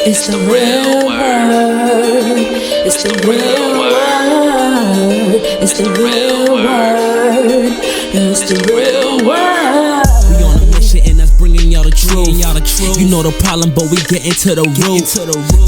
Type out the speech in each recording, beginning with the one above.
It's the real word. It's the real word. It's the real word. It's the real word. We on a mission and that's bringing y'all the truth. You know the problem, but we get into the root.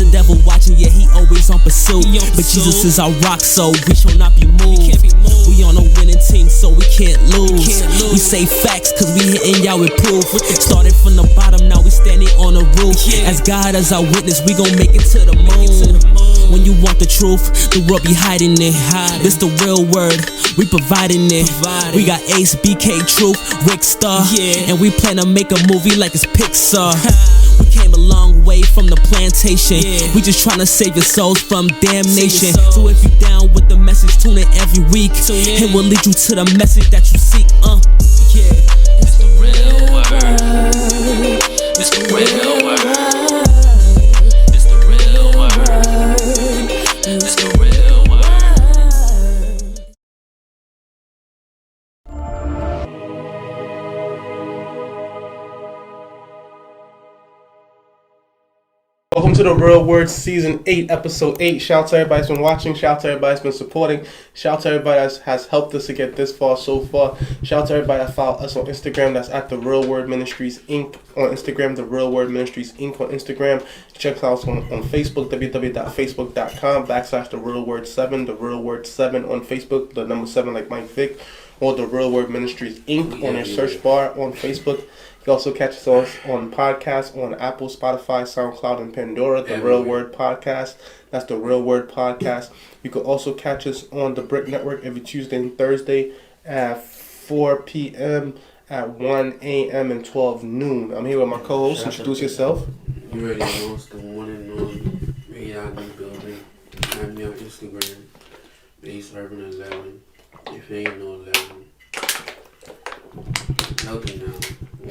The devil watching, yeah, he always on pursuit. But Jesus is our rock, so we shall not be moved. We on a winning team, so we can't lose. We say facts, cause we hitting y'all with proof. Started from the bottom, now we standing on the roof. As God as our witness, we gon' make it to the moon. When you want the truth, the world be hiding it. This the real word, we providing it. We got Ace, BK, Truth, Rick Star, and we plan to make a movie like it's Pixar. We came a long way from the plantation. We just tryna save your souls from damnation. So if you down with the message, tune in every week. It will lead you to the message that you seek. It's the real word. It's the real word. It's the real word. It's the real word. Welcome to the Real Word Season 8, Episode 8. Shout out to everybody that's been watching. Shout out to everybody that's been supporting. Shout out to everybody that has helped us to get this far so far. Shout out to everybody that followed us on Instagram. That's at the Real Word Ministries Inc. on Instagram. The Real Word Ministries Inc. on Instagram. Check us out on Facebook, www.facebook.com/the Real Word 7. The Real Word 7 on Facebook. The number 7 like Mike Vick. Or the Real Word Ministries Inc. on your search bar on Facebook. You can also catch us on podcasts on Apple, Spotify, Soundcloud, and Pandora, the Real Word Podcast. That's the Real Word Podcast. You can also catch us on the Brick Network every Tuesday and Thursday at 4 p.m., at 1 a.m., and 12 noon. I'm here with my co-host. Introduce yourself. You already know it's the one and only Real building. I'm me on Instagram, base Irving 11. If you ain't know 11, healthy now.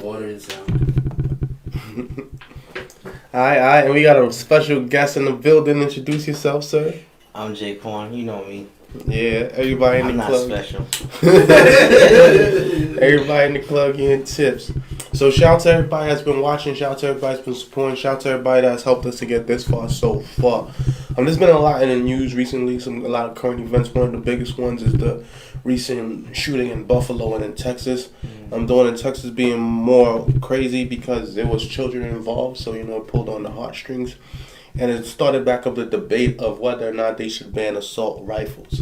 Water and sound. Alright, and we got a special guest in the building. Introduce yourself, sir. I'm Jay Quan, you know me. Yeah, everybody in the club. I'm not special. Everybody in the club getting tips. So shout out to everybody that's been watching. Shout out to everybody that's been supporting. Shout out to everybody that's helped us to get this far so far. There's been a lot in the news recently. A lot of current events. One of the biggest ones is the recent shooting in Buffalo and in Texas. The one in Texas being more crazy because there was children involved. So, it pulled on the heartstrings. And it started back up the debate of whether or not they should ban assault rifles.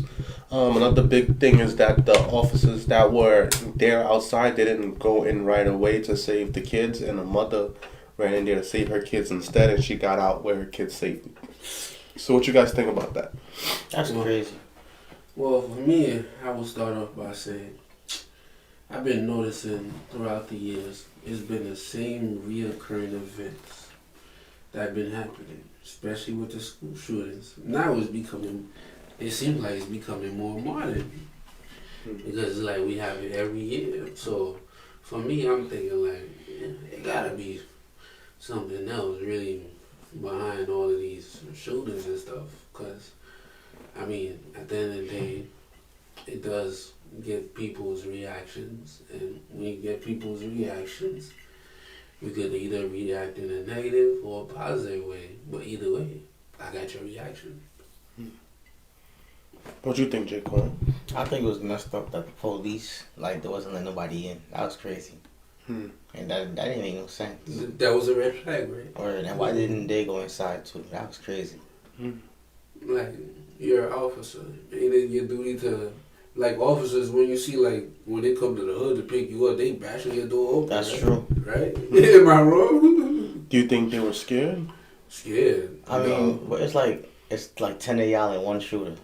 Another big thing is that the officers that were there outside, they didn't go in right away to save the kids. And the mother ran in there to save her kids instead. And she got out where her kids safely. So what you guys think about that? That's crazy. Well, for me, I will start off by saying, I've been noticing throughout the years, it's been the same reoccurring events that have been happening, especially with the school shootings. Now it seems like it's becoming more modern because it's like we have it every year. So for me, I'm thinking like, it gotta be something else really behind all of these shootings and stuff. Because, at the end of the day, it does get people's reactions, and when you get people's reactions, you could either react in a negative or a positive way, but either way, I got your reaction. What you think, Jay Cole? I think it was messed up that the police, there wasn't letting nobody in. That was crazy. And that didn't make no sense. That was a red flag, right? And why didn't they go inside too? That was crazy. Like, you're an officer, and then your duty to, officers, when you see, when they come to the hood to pick you up, they bashing your door open. That's right? true. Right? Am I wrong? Do you think they were scared? Scared. It's like 10 of y'all and one shooter.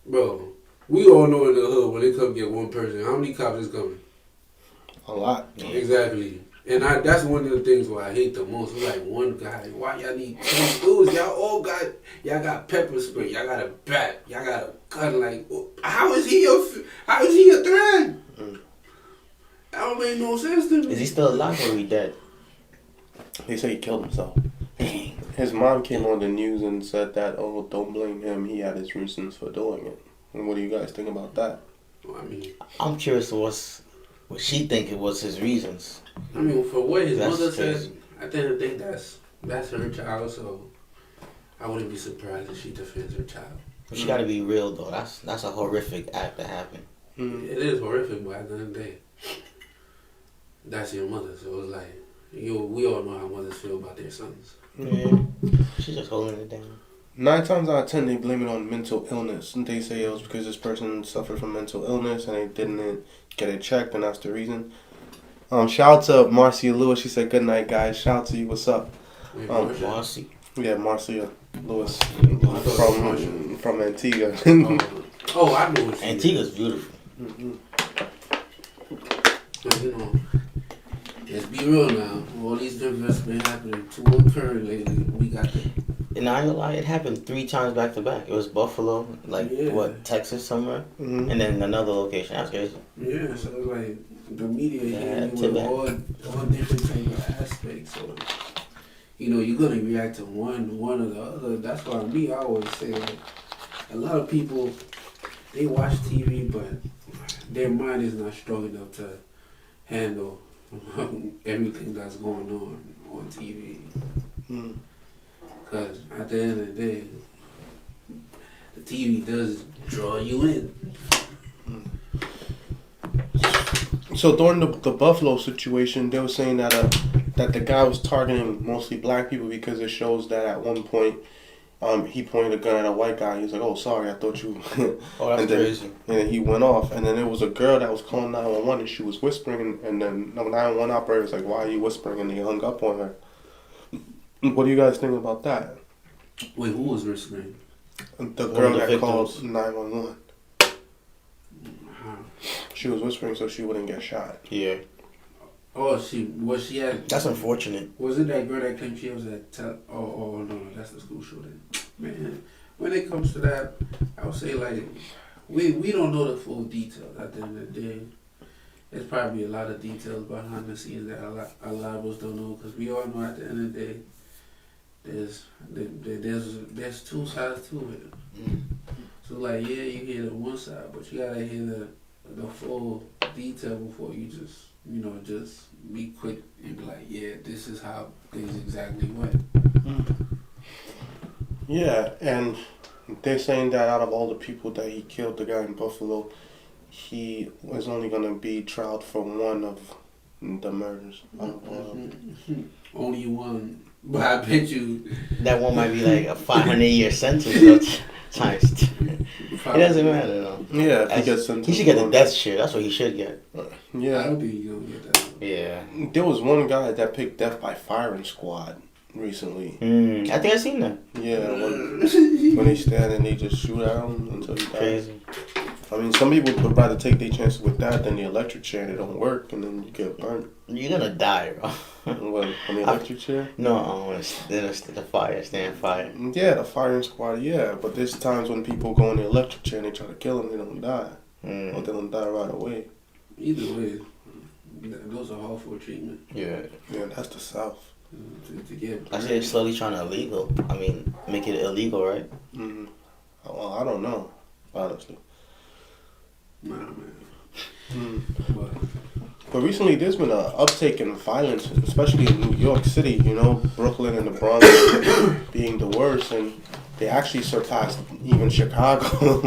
Bro, we all know in the hood when they come get one person, how many cops is coming? A lot. Yeah. Exactly. And that's one of the things where I hate the most. It's like one guy, why y'all need 2 dudes? Y'all got pepper spray, y'all got a bat, y'all got a gun. How is he a threat? That don't make no sense to me. Is he still alive or is he dead? They say he killed himself. His mom came on the news and said that, don't blame him. He had his reasons for doing it. And what do you guys think about that? I'm curious what she think it was his reasons. For what his That's mother crazy. said, I didn't think that's That's her child, so I wouldn't be surprised if she defends her child. But she gotta be real though. That's a horrific act that happened. It is horrific, but at the end of the day, that's your mother. So it's like, we all know how mothers feel about their sons. Yeah. She's just holding it down. 9 times out of 10, they blame it on mental illness. And they say it was because this person suffered from mental illness and they didn't get it checked, and that's the reason. Shout out to Marcia Lewis. She said, "Good night, guys." Shout out to you. What's up? Marcy. Yeah, Marcia Lewis from Antigua. I know what she Antigua's beautiful. But, you know, let's be real now. All these events been happening to occur lately. We got the... And I ain't gonna lie, it happened 3 times back to back. It was Buffalo, Texas somewhere, and then another location. That's crazy. Yeah, so it's like the media hitting you with all different type of aspects. So, you know, you're gonna react to one or the other. That's why I always say, like, a lot of people, they watch TV, but their mind is not strong enough to handle everything that's going on TV. Because at the end of the day, the TV does draw you in. So during the Buffalo situation, they were saying that the guy was targeting mostly black people because it shows that at one point he pointed a gun at a white guy. He was like, "Oh, sorry, I thought you." Oh, that's crazy. And then he went off. And then there was a girl that was calling 911 and she was whispering. And then the 911 operator was like, "Why are you whispering?" And he hung up on her. What do you guys think about that? Wait, who was whispering? The girl that called 911. She was whispering so she wouldn't get shot. Yeah. Oh, was she at... That's unfortunate. Was it that girl that claimed she was at... Oh, no, that's the school shooting. Man, when it comes to that, I would say, like, we don't know the full details at the end of the day. There's probably a lot of details behind the scenes that a lot of us don't know, because we all know at the end of the day, there's 2 sides to it. So, like, yeah, you hear the one side, but you gotta hear the full detail before you just be quick and be like, yeah, this is how things exactly went. Yeah, and they're saying that out of all the people that he killed, the guy in Buffalo, he was only going to be tried for one of the murders. Only one. But I bet you... That one might be like a 500-year sentence. Times 2. It doesn't matter though. Yeah, he gets sentenced. He should get the death share. That's what he should get. Yeah. I don't think he's gonna get that. Yeah. There was one guy that picked death by firing squad recently. I think I seen that. Yeah, when they stand and they just shoot at him until he dies. Crazy. I mean, some people would rather take their chances with that than the electric chair. It don't work, and then you get burnt. You're gonna die, bro. What, on the electric chair? No, the fire, stand fire. Yeah, the firing squad, yeah. But there's times when people go in the electric chair and they try to kill them, they don't die. Or they don't die right away. Either way, those are all for treatment. Yeah. Yeah, that's the South. To get I say they're slowly trying to make it illegal, right? Well, I don't know, honestly. Nah, man. But recently, there's been an uptake in violence, especially in New York City. You know, Brooklyn and the Bronx being the worst, and they actually surpassed even Chicago.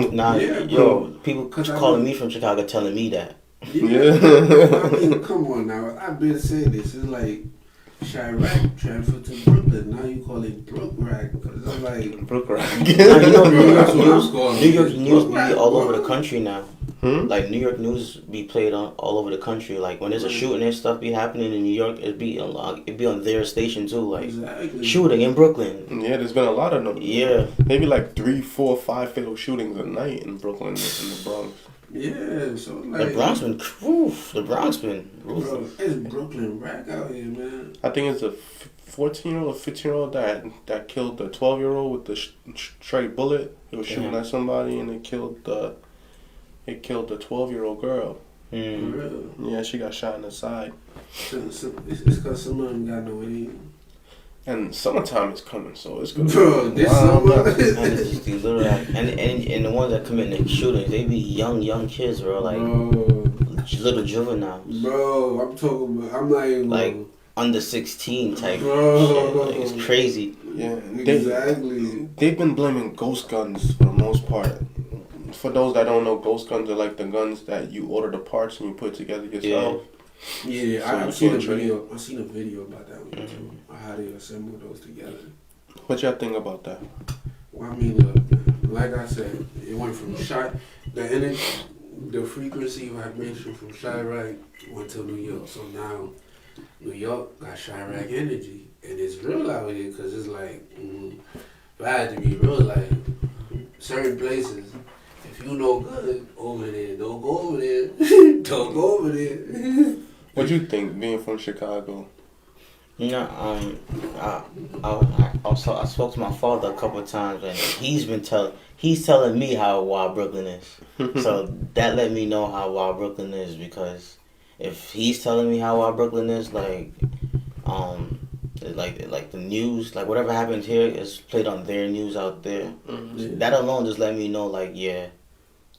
People calling me from Chicago telling me that. Yeah. I mean, come on now. I've been saying this. It's like Chirac transferred to Brooklyn. Now you call it Brook-Rack. Because I'm like... Brook-Rack. New York news be all over the country now. Like New York news be played on all over the country. Like when there's a shooting and stuff be happening in New York, it'd be on their station too. Like shooting in Brooklyn. Yeah, there's been a lot of them. Yeah, maybe like 3, 4, 5 fatal shootings a night in Brooklyn and in the Bronx. Yeah, so like the Bronx been bro, it's Brooklyn rack out here, man. I think it's a 14-year-old or 15-year-old that killed the 12-year-old with the straight bullet. He was shooting at somebody and it killed the 12-year-old girl. Yeah, she got shot in the side. It's because some of them got no aim. And summertime is coming, so it's gonna be this summer. And the ones that commit the shootings, they be young kids, bro. Like little juveniles. Bro, I'm not even like under 16 type Bro. shit. Like, it's crazy. Yeah, Exactly. They've been blaming ghost guns for the most part. For those that don't know, ghost guns are like the guns that you order the parts and you put together yourself. Yeah, So I've you seen a can't trade. video. I've seen a video about that one too. How they assemble those together. What y'all think about that? Well, I mean, look, like I said, it went from the energy, the frequency vibration from Chirac went to New York. So now New York got Chirac energy, and it's real out here because it's like, if I had to be real, like certain places. If you know good over there, don't go over there. Don't go over there. What you think, being from Chicago? You know, I spoke to my father a couple of times, and he's telling me how wild Brooklyn is. So that let me know how wild Brooklyn is, because if he's telling me how wild Brooklyn is, like the news, like whatever happens here is played on their news out there. Mm-hmm. That alone just let me know, like, yeah,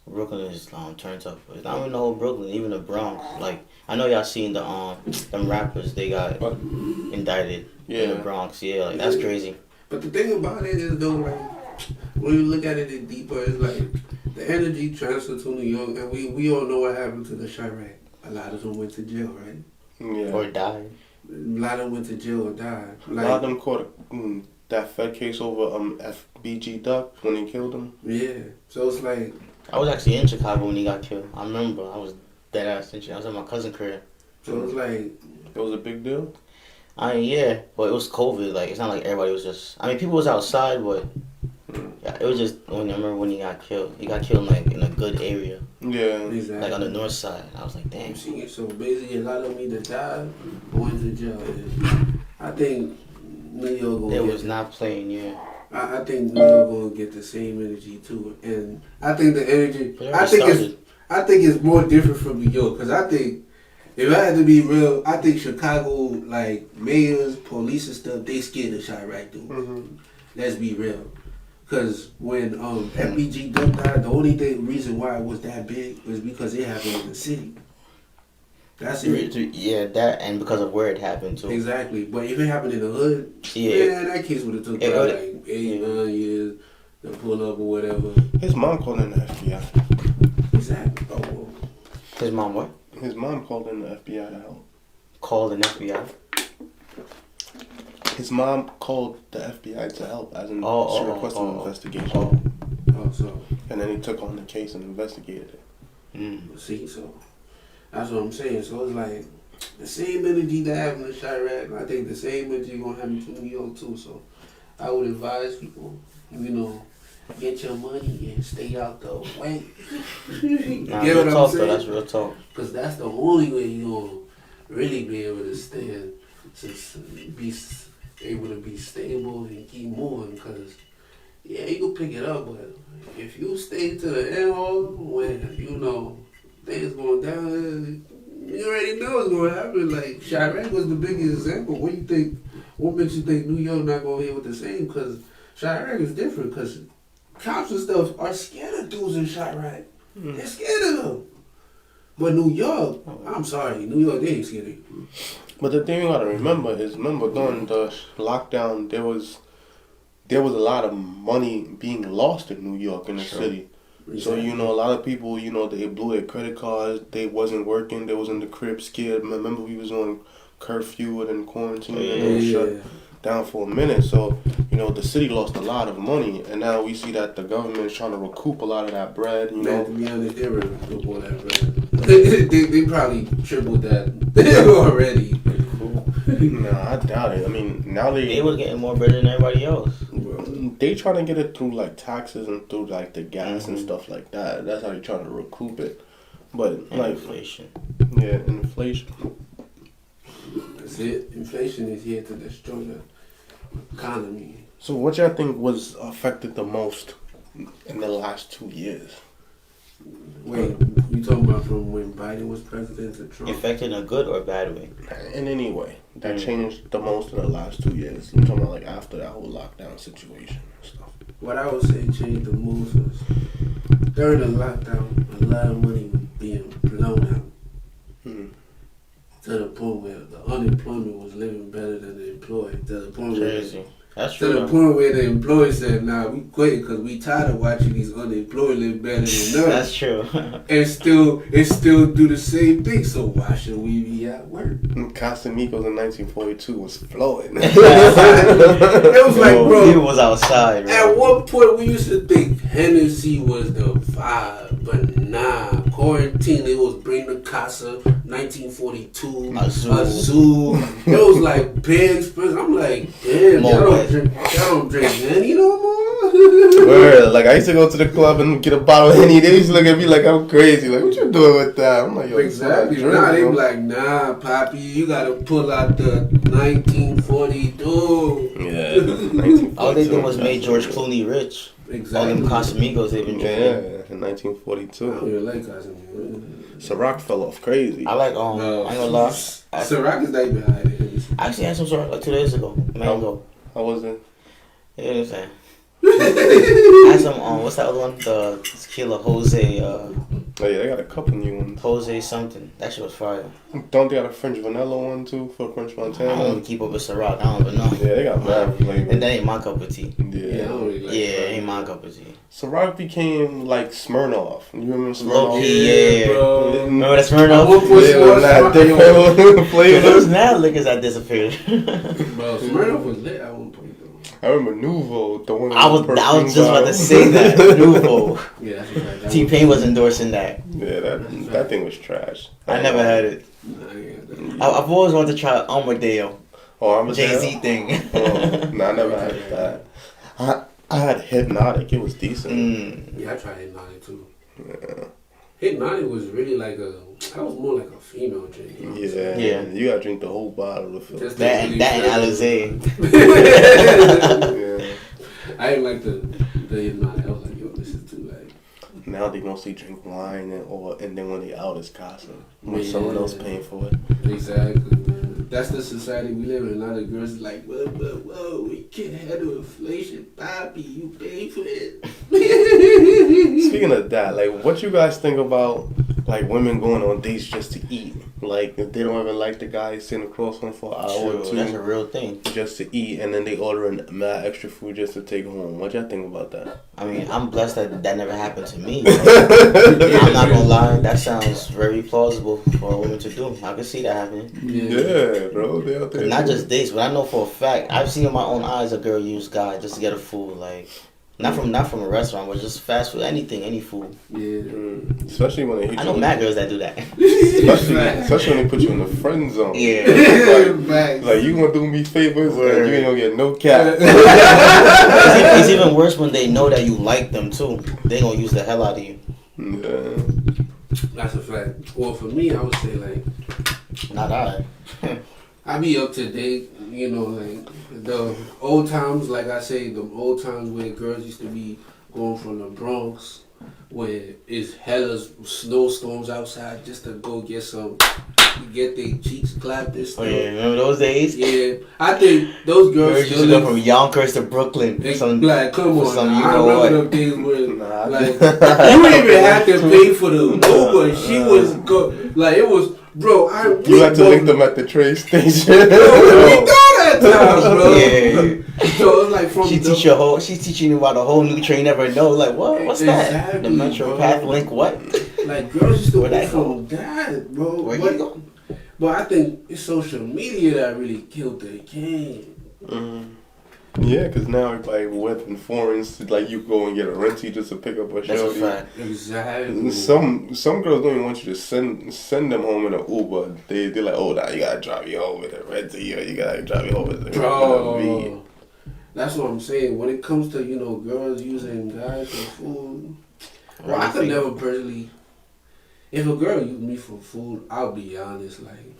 Brooklyn is turned up. It's not even the whole Brooklyn, even the Bronx. Like, I know y'all seen them rappers, they got indicted in the Bronx. Yeah, like that's crazy. But the thing about it is though, like when you look at it deeper, it's like the energy transferred to New York, and we all know what happened to the Chirac. A lot of them went to jail, right? Yeah. Or died. A lot of them went to jail or died. Like, A lot of them caught that Fed case over FBG Duck when they killed him. Yeah. So it's like, I was actually in Chicago when he got killed. I remember I was dead ass in Chicago. I was at my cousin's crib. so it's like, It was a big deal. I mean, yeah, but it was COVID. Like, it's not like everybody was just. I mean, people was outside, but yeah, it was just. I remember when he got killed. He got killed like in a good area, Yeah. exactly. like on the north side. I was like, damn. You see it. So basically, a lot of them either died or went to jail. And I think New York gonna It get was not playing. Yeah. I think New York gonna get the same energy too, and I think the energy. It I think it's more different from New York, because I think if I had to be real, I think Chicago, like mayors, police and stuff, they scared of Chirac dude. Mm-hmm. Let's be real, because when FBG Duck died, the only reason why it was that big was because it happened in the city. That's it. Yeah, that, and because of where it happened too. Exactly, but if it happened in the hood, Yeah. that case would have took It about would- like 8, 9 years to pull up or whatever. His mom called in the FBI. Exactly. Oh, His mom what? His mom called in the FBI to help. Called an FBI. His mom called the FBI to help, as in she requested an investigation. so And then he took on the case and investigated it. see, so that's what I'm saying. So it's like the same energy that happened to Chirac, I think the same energy gonna happen to New York too. So I would advise people, get your money and stay out the way. Nah, Get real what I'm talk though. saying? That's real talk. Because that's the only way you're going to really be able to stand, be able to be stable and keep moving. Because, yeah, you can pick it up, but if you stay to the end when, things going down, you already know what's going to happen. Like, Chirac was the biggest example. What makes you think New York not going to hit with the same? Because Chirac is different, because cops and stuff are scared of dudes in Chirac. They're scared of them. But New York, I'm sorry, New York, they ain't scared of you. But the thing you gotta remember is, during the lockdown, there was a lot of money being lost in New York, in the city. So, a lot of people, they blew their credit cards, they wasn't working, they was in the crib scared. Remember, we was on curfew and quarantine, and they was shut down for a minute. So, the city lost a lot of money, and now we see that the government is trying to recoup a lot of that bread, Man, to be honest, they recoup all that bread. they probably tripled that already. Nah, I doubt it. I mean, now They was getting more bread than everybody else. they trying to get it through like taxes and through like the gas and stuff like that. That's how they trying to recoup it. But And like inflation. Yeah, inflation. That's it. Inflation is here to destroy the economy. So what y'all think was affected the most in the last 2 years? Wait, you talking about from when Biden was president to Trump? Affected in a good or bad way? In any way that changed the most in the last 2 years. I'm talking about like after that whole lockdown situation and stuff. What I would say changed the most was during the lockdown, a lot of money was being blown out to the point where the unemployment was living better than the employed. To the point Crazy. where That's to true. the point where the employer said, "Nah, we quit because we tired of watching these unemployed live better than us." That's true. And still do the same thing. So why should we be at work? Casamigos in 1942 was flowing. It was like, bro. He was outside, bro. At one point, we used to think Hennessy was the vibe, but nah. Quarantine, it was Bring the Casa, 1942, Azul. It was like big expensive. I'm like, damn, y'all don't drink Henny no more? Word. Like, I used to go to the club and get a bottle of Henny. They used to look at me like I'm crazy. Like, what you doing with that? I'm like, yo, exactly. Nah, they be like, nah, Poppy, you gotta pull out the 1942. Yeah. All they did was make George Clooney rich. Exactly. All them Casamigos they've been drinking. Yeah, in I 1942. don't even like Casamigos. Ciroc fell off crazy. I like, I ain't gonna lie. Ciroc is not even high. I actually had some Ciroc like 2 days ago. Mango. How was it? You know what I'm saying? I had some, what's that other one? The Tequila Jose, Oh yeah, they got a couple new ones. Jose something. That shit was fire. Don't they got a French vanilla one too for French I don't Montana? even keep up with Ciroc. I don't even know. Yeah, they got mad flavor. And that ain't my cup of tea. I Yeah. don't really like It ain't my cup of tea. Ciroc became like Smirnoff. You remember Low Smirnoff? key, yeah. bro. Remember that Smirnoff? What was Yeah, with that different There flavors. was mad liquors that disappeared. Bro, Smirnoff was lit at one point, though. I remember Nuvo, the one. I was just about to say that. Nuvo. Yeah, that's right. T-Pain was endorsing that. Yeah, that thing was trash. I never had it. I've always wanted to try Armadale. Oh, I'm a Jay-Z thing. Oh, no, I never had that. I had Hypnotic. It was decent. Yeah, I tried Hypnotic too. Yeah. Hypnotic was really like that was more like a female drink. You know what I'm saying? Yeah. You gotta drink the whole bottle to fill. Just That and Alizé. Yeah. I didn't like the Hypnotic. I was like, yo, this is too like. Now they mostly drink wine and then when they out it's Casa. When someone else paying for it. Exactly, man. That's the society we live in. A lot of girls is like, whoa, we can't handle inflation, Poppy. You pay for it. Speaking of that, like, what you guys think about like women going on dates just to eat? Like, if they don't even like the guy sitting across from for an hour or two, That's a real thing. just to eat, and then they ordering mad extra food just to take home. What y'all think about that? I mean, I'm blessed that never happened to me. I'm not gonna lie, that sounds very plausible for a woman to do. I can see that happening. Yeah, bro. They out there. Not just dates, but I know for a fact, I've seen with my own eyes a girl use guy just to get her food. Like, not from a restaurant, but just fast food, anything, any food. Yeah. Especially when they hit I you. know mad girls that do that. Especially when they put you in the friend zone. Yeah. Like you gonna do me favors and you ain't gonna get no cap. It's even worse when they know that you like them too. They gonna use the hell out of you. Yeah. That's a fact. Well, for me, I would say like Not I. I be up to date. You know, like the old times. Like I say, the old times where girls used to be going from the Bronx, where it's hella snowstorms outside, just to go get their cheeks clapped and stuff. Oh yeah, remember those days? Yeah, I think those girls used to go from Yonkers to Brooklyn. Like, come on, some, now. you I know remember what? them days where, like, you didn't even have to pay for the Uber. She was like, it was, bro. You had to link them at the train station. We that time, bro. Yeah. So it's like from She's teaching you about a whole new train you never know. Like what? What's that? Exactly, The Metro bro. Path Link. What? Like girls used to Where'd go that go? from that, bro. Where you go? But I think it's social media that really killed the game. Yeah, because now everybody with in foreigns, like you go and get a renty just to pick up a That's a shorty. fact. Exactly. Some girls don't even want you to send them home in an Uber. They're like, oh, now you gotta drive you home with a renty, or you gotta drive you home with a Bro, that's what I'm saying. When it comes to, you know, girls using guys for food, bro, I could never personally. If a girl used me for food, I'll be honest, like,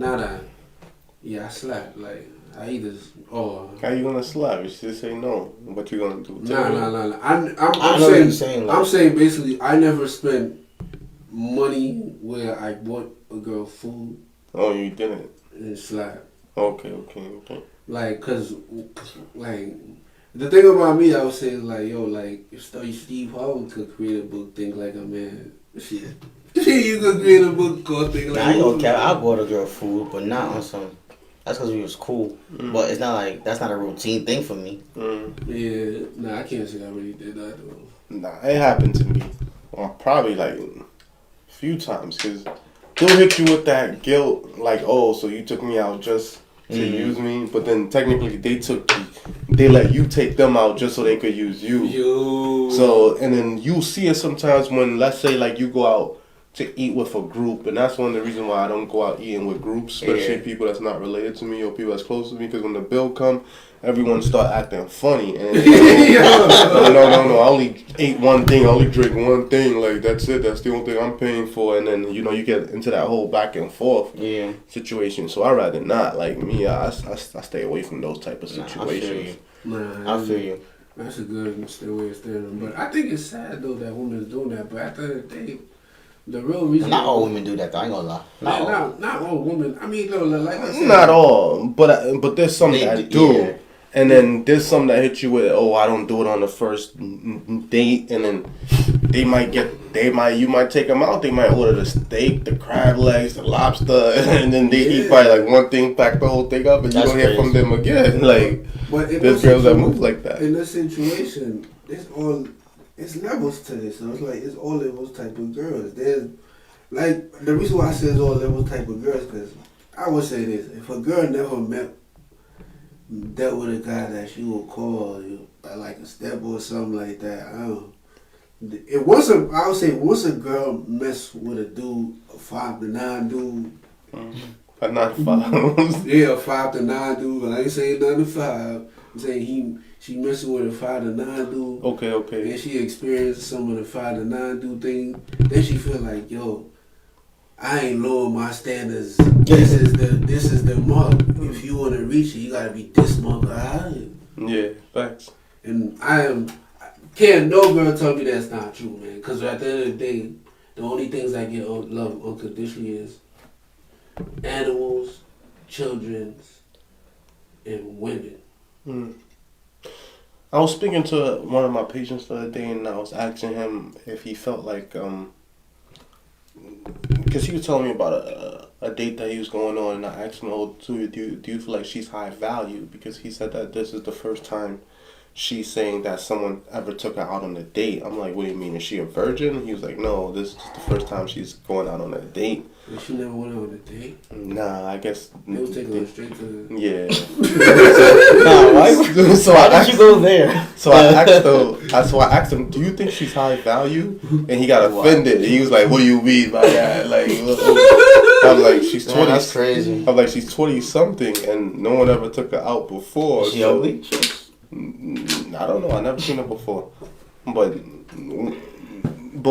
I slap, like, I either, How you gonna slap? You should say no. What you gonna do? Nah. I'm saying basically, I never spent money where I bought a girl food Oh, you didn't? and slap. Okay. Like, cause, like, the thing about me, I would say is like, yo, like, if Steve Harvey could create a book, think like a man, shit. You could create a book called thing like I ain't gonna care. I bought a girl food, but not on some. That's because we was cool. But it's not like that's not a routine thing for me. Yeah, nah, I can't say I really did that though. Nah, it happened to me. Well, probably like a few times, because they'll hit you with that guilt, like, oh, so you took me out just to use me, but then technically they let you take them out just so they could use you. So, and then you'll see it sometimes when, let's say, like, you go out to eat with a group, and that's one of the reasons why I don't go out eating with groups, especially people that's not related to me or people that's close to me, because when the bill come, everyone start acting funny, and no, I only ate one thing, I only drink one thing, like, that's it, that's the only thing I'm paying for, and then, you know, you get into that whole back and forth situation, so I'd rather not, like, me, I stay away from those type of situations. Nah, I feel you. That's a good way of standing, but I think it's sad, though, that women's doing that, but at the end of the day, the real reason... Not all women do that, though. I ain't gonna lie. Not all women. I mean, no, like I said... Not all, but there's some that do. Yeah. And then there's some that hit you with, oh, I don't do it on the first date. And then you might take them out. They might order the steak, the crab legs, the lobster. And then they eat probably like one thing, pack the whole thing up, and you don't hear from them again. Like, there's girls that move like that. In this situation, it's levels to this. So it's like it's all levels type of girls. There's like the reason why I say it's all levels type of girls because I would say this: if a girl never dealt with a guy that she would call like a step or something like that, I don't. I would say once a girl mess with a dude, a 5 to 9 dude. A 9 to 5. Yeah, a 5 to 9 dude. But I ain't saying 9 to 5. I'm saying she messing with a 5 to 9 dude. Okay. And she experienced some of the 5 to 9 dude thing. Then she feel like, yo, I ain't lowering my standards. This is the mark. If you want to reach it, you gotta be this mark. Yeah, facts. And can't no girl tell me that's not true, man. Because at the end of the day, the only things I get love unconditionally is animals, children, and women. I was speaking to one of my patients the other day, and I was asking him if he felt like, because he was telling me about a date that he was going on, and I asked him, oh, do you feel like she's high value? Because he said that this is the first time she's saying that someone ever took her out on a date. I'm like, what do you mean? Is she a virgin? He was like, no, this is the first time she's going out on a date. And she never went on a date? Nah, I guess... They was taking her straight to... Yeah. Why did you go there? So I asked him, do you think she's high value? And he got offended. He was like, what do you mean by that? Like, I'm like, she's 20. That's crazy. I'm like, she's 20 something, and no one ever took her out before. Is she ugly? I don't know. I never seen her before, but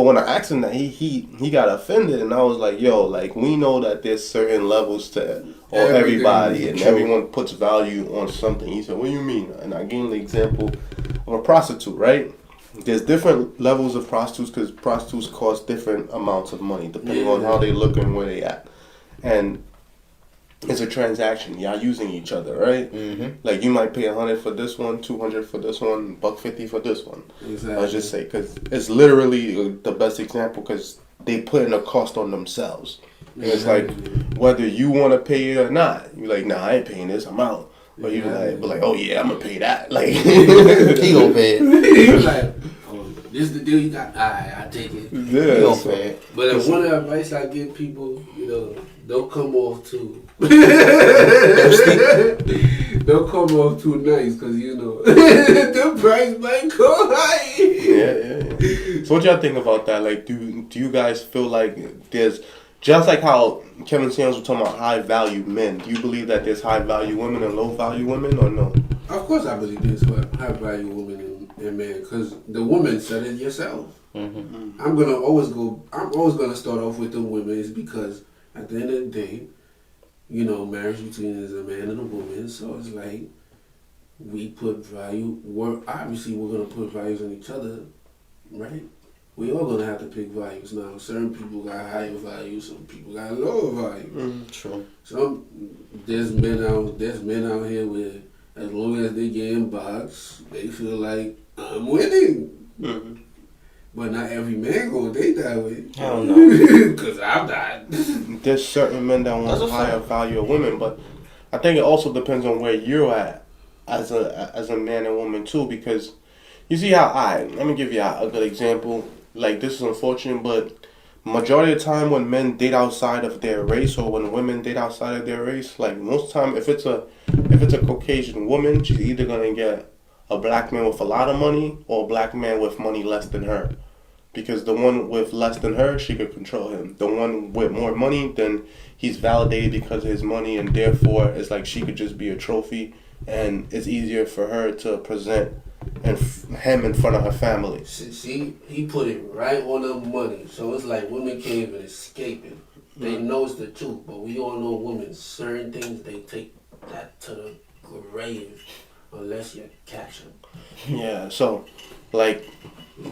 when I asked him that, he got offended, and I was like, yo, like, we know that there's certain levels to everybody, and everyone puts value on something. He said, what do you mean? And I gave him the example of a prostitute, right? There's different levels of prostitutes because prostitutes cost different amounts of money depending on how they look and where they at, and it's a transaction. Y'all using each other, right? Mm-hmm. Like, you might pay $100 for this one, $200 for this one, $150 for this one. Exactly. I'll just say, because it's literally the best example because they put in a cost on themselves. And it's like, whether you want to pay it or not, you're like, nah, I ain't paying this, I'm out. But you're like, oh yeah, I'm going to pay that. Like, he going to pay it. You're like, oh, this is the deal you got? Alright, I take it. Yeah. He going to pay it. But if one of the advice I give people, don't come off too. Don't come off too nice, because the price might go high. Yeah. So what y'all think about that? Like, do you guys feel like there's, just like how Kevin Samuels was talking about high value men, do you believe that there's high value women and low value women, or no? Of course I believe there's high value women and men, because the woman said it yourself. Mm-hmm. I'm always gonna start off with the women, is because at the end of the day, marriage between is a man and a woman, so it's like we put value. Obviously, we're gonna put values on each other, right? We all gonna have to pick values. Now, certain people got higher values, some people got lower values. True. There's men out here where, as long as they get in box, they feel like I'm winning. Mm-hmm. But not every man gonna date that way. Hell no. Cause I'm not. There's certain men that want higher value of women, but I think it also depends on where you're at as a man and woman too, because you see how let me give you a good example. Like, this is unfortunate, but majority of the time when men date outside of their race, or when women date outside of their race, like most time if it's a Caucasian woman, she's either gonna get a black man with a lot of money or a black man with money less than her. Because the one with less than her, she could control him. The one with more money, then he's validated because of his money, and therefore it's like she could just be a trophy, and it's easier for her to present him in front of her family. See, he put it right on the money. So it's like women can't even escape it. They know it's the truth, but we all know women, certain things, they take that to the grave unless you catch them. Yeah, so, like,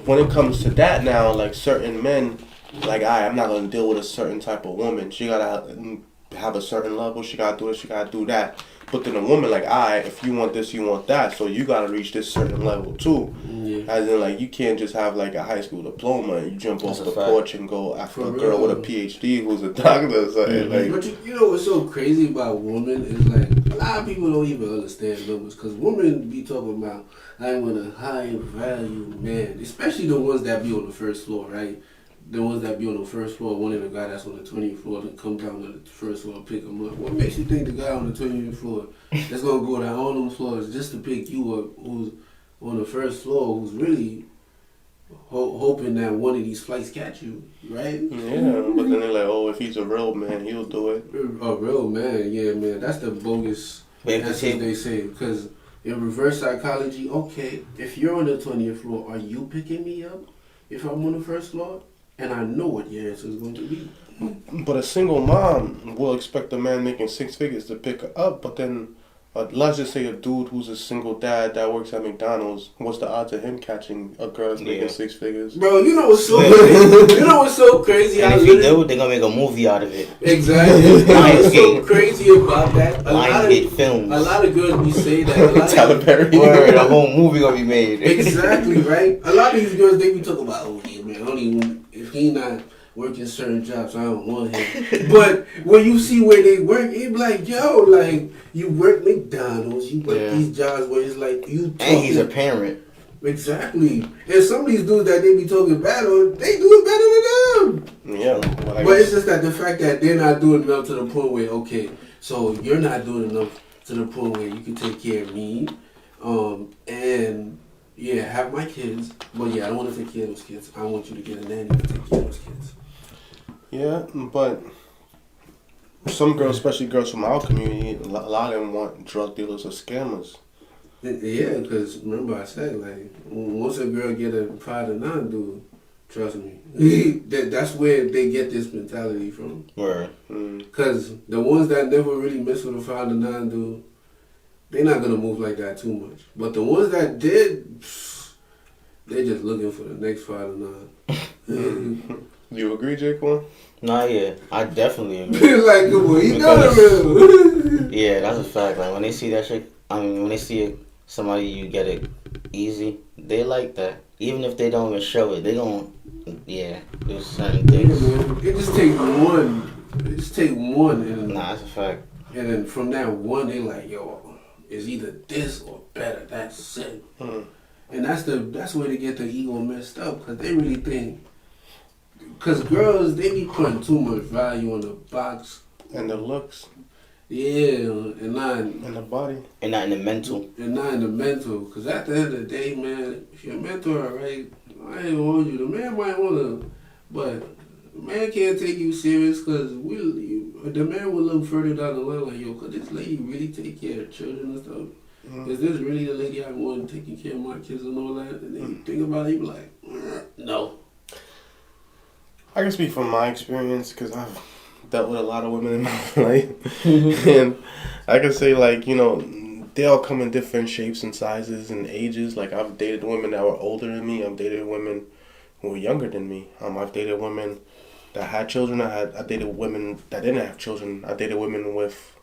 when it comes to that now, like, certain men, like, I'm not going to deal with a certain type of woman. She got to have a certain level. She got to do this, she got to do that. But then a woman, like, if you want this, you want that. So you got to reach this certain level, too. Yeah. As in, like, you can't just have, like, a high school diploma and you jump off the porch and go after a girl with a PhD who's a doctor or something. Like, but you know what's so crazy about women is, like, a lot of people don't even understand numbers. Because women be talking about, I want a high value man. Especially the ones that be on the first floor, right? The ones that be on the first floor, wanting a guy that's on the 20th floor to come down to the first floor and pick him up. What makes you think the guy on the 20th floor that's going to go down all those floors just to pick you up, who's on the first floor, who's really hoping that one of these flights catch you, right? Yeah, but then they're like, if he's a real man, he'll do it. A real man, yeah, man. That's the bogus, that's what they say. Because in reverse psychology, okay, if you're on the 20th floor, are you picking me up if I'm on the first floor? And I know what your answer is going to be. But a single mom will expect a man making 6 figures to pick her up, but then let's just say a dude who's a single dad that works at McDonald's, what's the odds of him catching a girl that's making 6 figures? Bro, you know what's so crazy? You know what's so crazy? And if you do, they're going to make a movie out of it. Exactly. What's so crazy about that? A lot of girls be say that. Tyler Perry. A whole movie going to be made. Exactly, right? A lot of these girls, they be talking about, yeah, man, only if he not working certain jobs, I don't want him. But when you see where they work, it be like, yo, like, you work McDonald's, you work these jobs where it's like, you talking. And he's a parent. Exactly. And some of these dudes that they be talking bad on, they do it better than them. Yeah. But it's just that the fact that they're not doing enough to the point where, okay, so you're not doing enough to the point where you can take care of me, and have my kids, but I don't want to take care of those kids. I want you to get a nanny to take care of those kids. Yeah, but some girls, especially girls from our community, a lot of them want drug dealers or scammers. Yeah, because remember I said, like, once a girl get a 5 to 9 dude, trust me, that's where they get this mentality from. Word. Because the ones that never really mess with a 5 to 9 dude, they're not going to move like that too much. But the ones that did, they're just looking for the next 5 to 9. Do you agree, Jaquan? Nah, yeah. I definitely agree. Like, well, you know the real. Yeah, that's a fact. Like, when they see that shit, when they see somebody you get it easy, they like that. Even if they don't even show it, they don't, do certain things. Yeah, man. It just take one. And, nah, that's a fact. And then from that one, they like, yo, it's either this or better. That's it. And that's where they get their ego messed up, because they really think, because girls, they be putting too much value on the box and the looks. Yeah, and not in the body, and not in the mental, because at the end of the day, man, if your mentor, right, I ain't want you. The man might wanna, but the man can't take you serious, because the man will look further down the line like, yo, could this lady really take care of children and stuff? Is this really the lady I want taking care of my kids and all that? And then you think about it, you be like, no. I can speak from my experience, because I've dealt with a lot of women in my life. And I can say, like, they all come in different shapes and sizes and ages. Like, I've dated women that were older than me. I've dated women who were younger than me. I've dated women that had children. I dated women that didn't have children. I dated women with,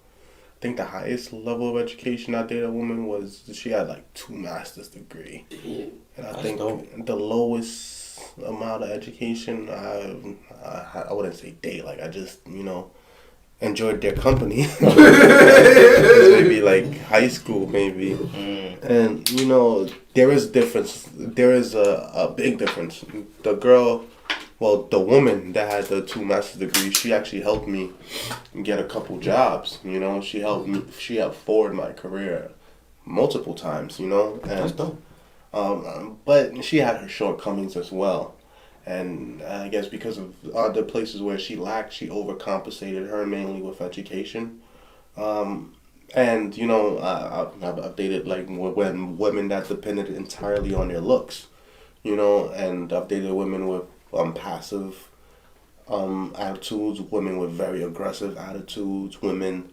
I think the highest level of education I dated a woman was, she had like 2 master's degree. And I think the lowest amount of education. I wouldn't say date. Like I just enjoyed their company. Maybe like high school, maybe. And there is difference. There is a big difference. The girl, well, the woman that had the 2 master's degrees, she actually helped me get a couple jobs. She helped me. She helped forward my career multiple times. And That's dope. But she had her shortcomings as well. And I guess because of other places where she lacked, she overcompensated her mainly with education. And I've dated like when women that depended entirely on their looks, and I've dated women with passive attitudes, women with very aggressive attitudes, women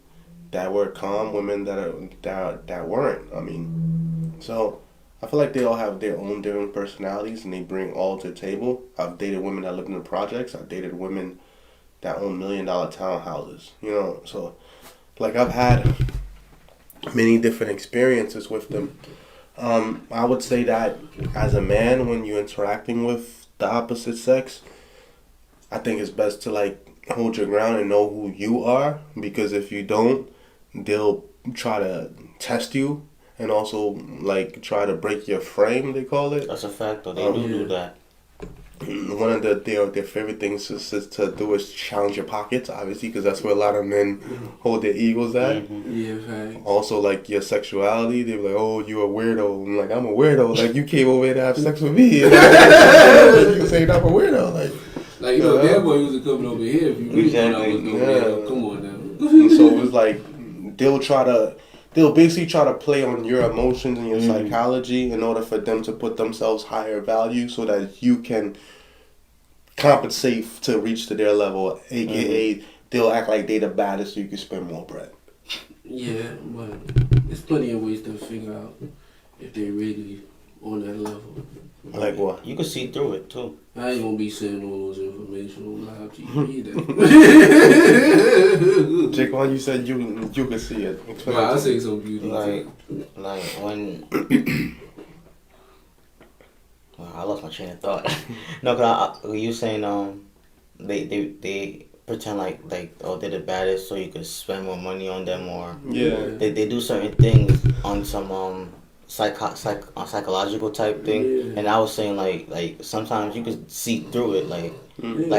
that were calm, women that weren't. I mean, so I feel like they all have their own different personalities and they bring all to the table. I've dated women that lived in the projects. I've dated women that own $1 million townhouses. So like I've had many different experiences with them. I would say that as a man, when you're interacting with the opposite sex, I think it's best to like hold your ground and know who you are, because if you don't, they'll try to test you and also like try to break your frame, they call it. That's a fact, though. They do that. One of their favorite things is to do is challenge your pockets, obviously, because that's where a lot of men hold their egos at. Yeah, right. Also, like your sexuality, they're like, "Oh, you a weirdo." I'm like, "I'm a weirdo." Like you came over here to have sex with me. You say I'm a weirdo, Like that boy wasn't coming over here if you really thought I was no weirdo. Come on now. And so it was like they'll basically try to play on your emotions and your psychology in order for them to put themselves higher value so that you can compensate to reach to their level, aka they'll act like they the baddest so you can spend more bread. Yeah, but there's plenty of ways to figure out if they really on that level. Like what? You can see through it too. I ain't gonna be saying all those information on live TV either. Jake, you said you can see it. Well, I'll say some beauty. Like when I lost my train of thought. No, cause you saying they pretend like they're the baddest so you could spend more money on them, or they do certain things on some psychological type thing. And I was saying like sometimes you could see through it, like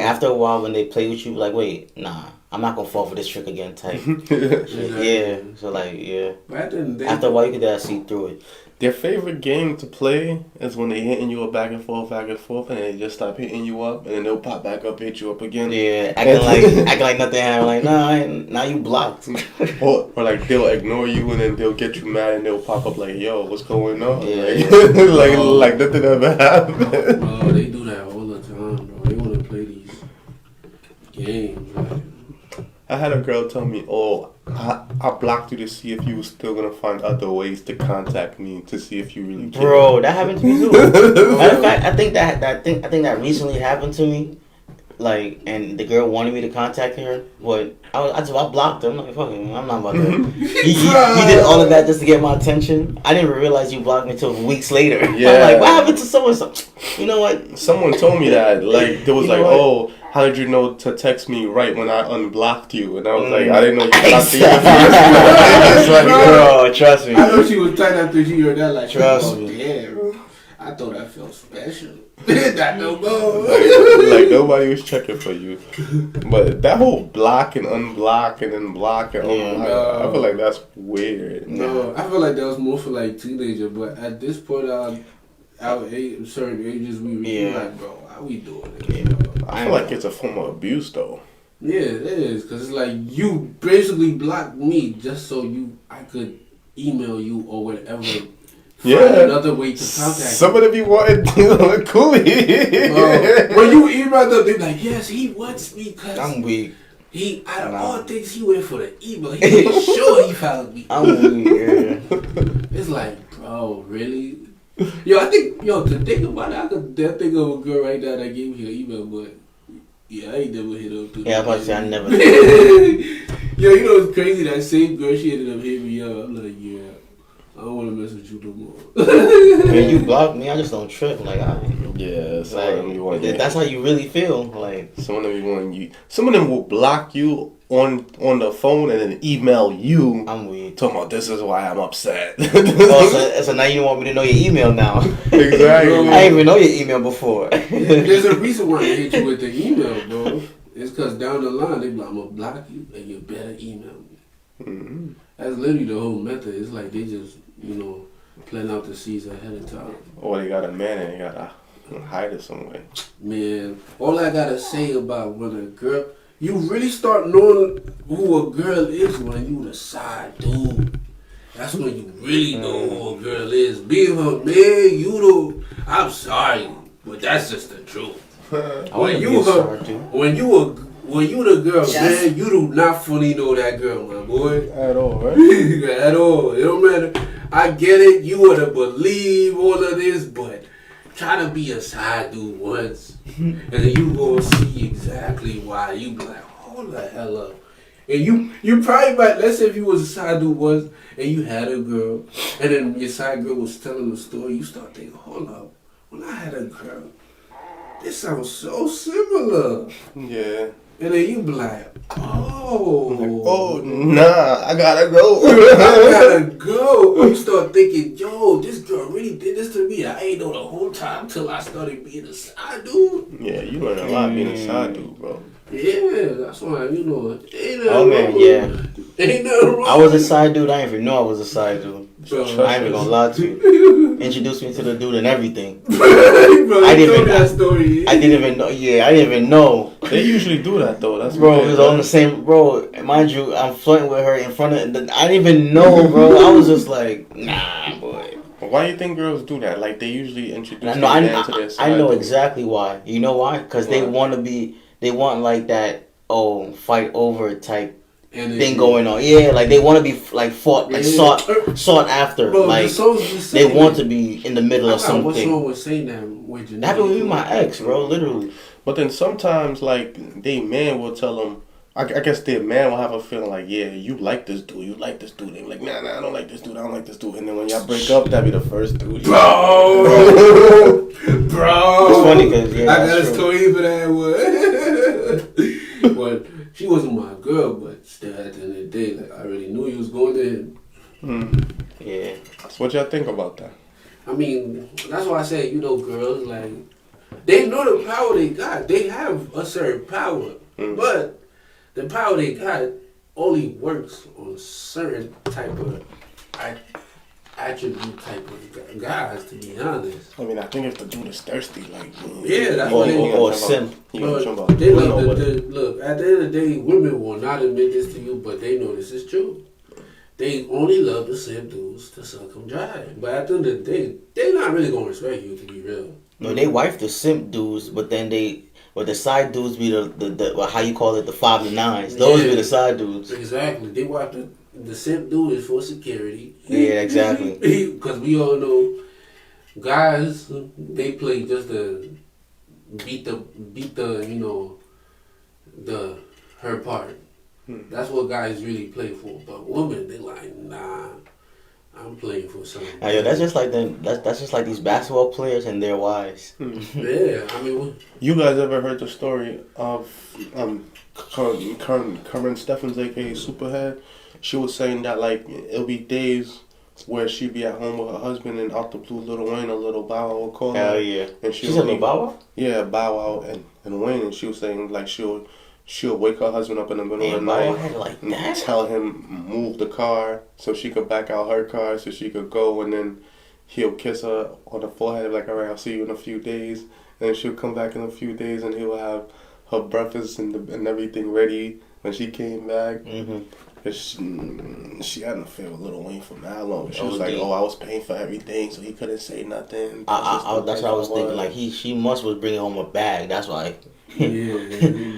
after a while when they play with you, like, wait, nah, I'm not gonna fall for this trick again type. Yeah, so like after a while you could see through it. Their favorite game to play is when they hitting you up back and forth, and they just stop hitting you up, and then they'll pop back up, hit you up again. Yeah, acting like nothing happened. Like, nah, now you blocked. or like they'll ignore you, and then they'll get you mad, and they'll pop up like, "Yo, what's going on?" Yeah. Like nothing ever happened. Bro, they do that all the time, bro. They want to play these games. Like. I had a girl tell me, "Oh, I blocked you to see if you were still gonna find other ways to contact me to see if you really care." Bro, that happened to me too. Matter of fact, I think that recently happened to me. Like, and the girl wanted me to contact her, but I blocked her. I'm like, fuck him, I'm not about that. He did all of that just to get my attention. I didn't even realize you blocked me until weeks later. Yeah. I'm like, what happened to someone? You know what? Someone told me that. Like, there was "Oh, how did you know to text me right when I unblocked you?" And I was like, I didn't know you blocked me. Bro, trust me. I know she was tight after she heard that. Like, trust me. Yeah, I thought I felt special. That no more. Like nobody was checking for you. But that whole block and unblock and then block and unblock, I feel like that's weird. No, I feel like that was more for like teenager. But at this point, our certain ages, we were like, bro, how we doing it? I feel like it's a form of abuse though. Yeah, it is, because it's like you basically blocked me just so I could email you or whatever. Another way to contact Somebody be wanting to look coolie. When you email them, they're like, yes, he wants me because I'm weak. He, out of all things, he went for the email. He made sure he found me. I'm weak, yeah. It's like, bro, really? To think about it, I could think of a girl right now that gave me her email, but I ain't never hit up. Yeah, I'm about to say I never. Yo, you know what's crazy? That same girl, she ended up hitting me up. I'm like, I don't want to mess with you no more. When you block me, I just don't trip. Like, Yeah, some of them you want. That's how you really feel. Like some of them you want you. Some of them will block you on the phone and then email you. I'm weird. Talking about this is why I'm upset. So now you don't want me to know your email now. Exactly. I didn't even know your email before. There's a reason why I hate you with the email, bro. It's because down the line they be like, I'm gonna block you and you better email me. Mm-hmm. That's literally the whole method. It's like they just plan out the seeds ahead of time. Or they got a man and they gotta hide it somewhere. Man, all I gotta say about when a girl, you really start knowing who a girl is when you the side dude. That's when you really know who a girl is. Being her man, I'm sorry, but that's when the truth. When you the girl, man, you do not fully know that girl, my boy. At all, right? At all. It don't matter. I get it. You would have believe all of this, but try to be a side dude once, and then you gonna see exactly why. You be like, hold the hell up. And you probably might, let's say if you was a side dude once, and you had a girl, and then your side girl was telling the story, you start thinking, hold up, when I had a girl, this sounds so similar. Yeah. And then you be like, oh, nah, I gotta go. I gotta go. Or you start thinking, yo, this girl really did this to me. I ain't know the whole time till I started being a side dude. Yeah, you learn a lot being a side dude, bro. Yeah, that's why, ain't nothing oh man, yeah. Ain't nothing wrong. I was a side dude. I didn't even know I was a side dude. Bro, I ain't even gonna lie to you. Introduced me to the dude and everything. Bro, I didn't even that story. I didn't even know. Yeah, I didn't even know. They usually do that though. That's Bro, it was on the same. Bro, mind you, I'm flirting with her in front of. I didn't even know, bro. I was just like, nah, boy. Why do you think girls do that? Like they usually introduce I man to their side. I know dude. exactly why. You know why? Because they want to be. They want like that. Oh, fight over type thing going on. Yeah, like they want to be like fought, like sought after. Bro, like they want to be in the middle of something. What's wrong with saying that? With that happened with my ex, bro. Literally. But then sometimes, like, they man will tell them. I guess their man will have a feeling like, yeah, you like this dude, you like this dude. They be like, nah, I don't like this dude, I don't like this dude. And then when y'all break up, that be the first dude. Bro. It's funny because I got a story for that one. But she wasn't my girl, but still at the end of the day, like I already knew he was going to him. Yeah. So what y'all think about that? I mean, that's why I say, girls, like, they know the power they got. They have a certain power. But the power they got only works on certain type of attribute type of guys, to be honest. I mean, I think if the dude is thirsty, like... Yeah, that's what they or simp. Look, at the end of the day, women will not admit this to you, but they know this is true. They only love the simp dudes to suck them dry. But at the end of the day, they're not really going to respect you, to be real. No, they wife the simp dudes, but then the side dudes be the how you call it, the 5 to 9s. Those be the side dudes. Exactly. They wife the simp dude is for security. Yeah, exactly. Because we all know guys, they play just to beat her part. That's what guys really play for. But women, they like, nah, I'm playing for something. Yeah, that's just like them. That's just like these basketball players and their wives. Yeah, I mean, you guys ever heard the story of Karen Steffens, aka Superhead? She was saying that like it'll be days where she'd be at home with her husband and out the blue, Lil Wayne or Lil Bow Wow will call her. Hell yeah. And she said Lil Bow Wow? Yeah, Bow Wow and Wayne, and she was saying like she'll wake her husband up in the middle of the night like and tell him move the car so she could back out her car so she could go, and then he'll kiss her on the forehead like, all right, I'll see you in a few days, and then she'll come back in a few days and he'll have her breakfast and everything ready when she came back. She had an affair with Lil Wayne for how long? She was like, I was paying for everything, so he couldn't say nothing. That's what I was thinking. Like she was bringing home a bag. That's why. Yeah,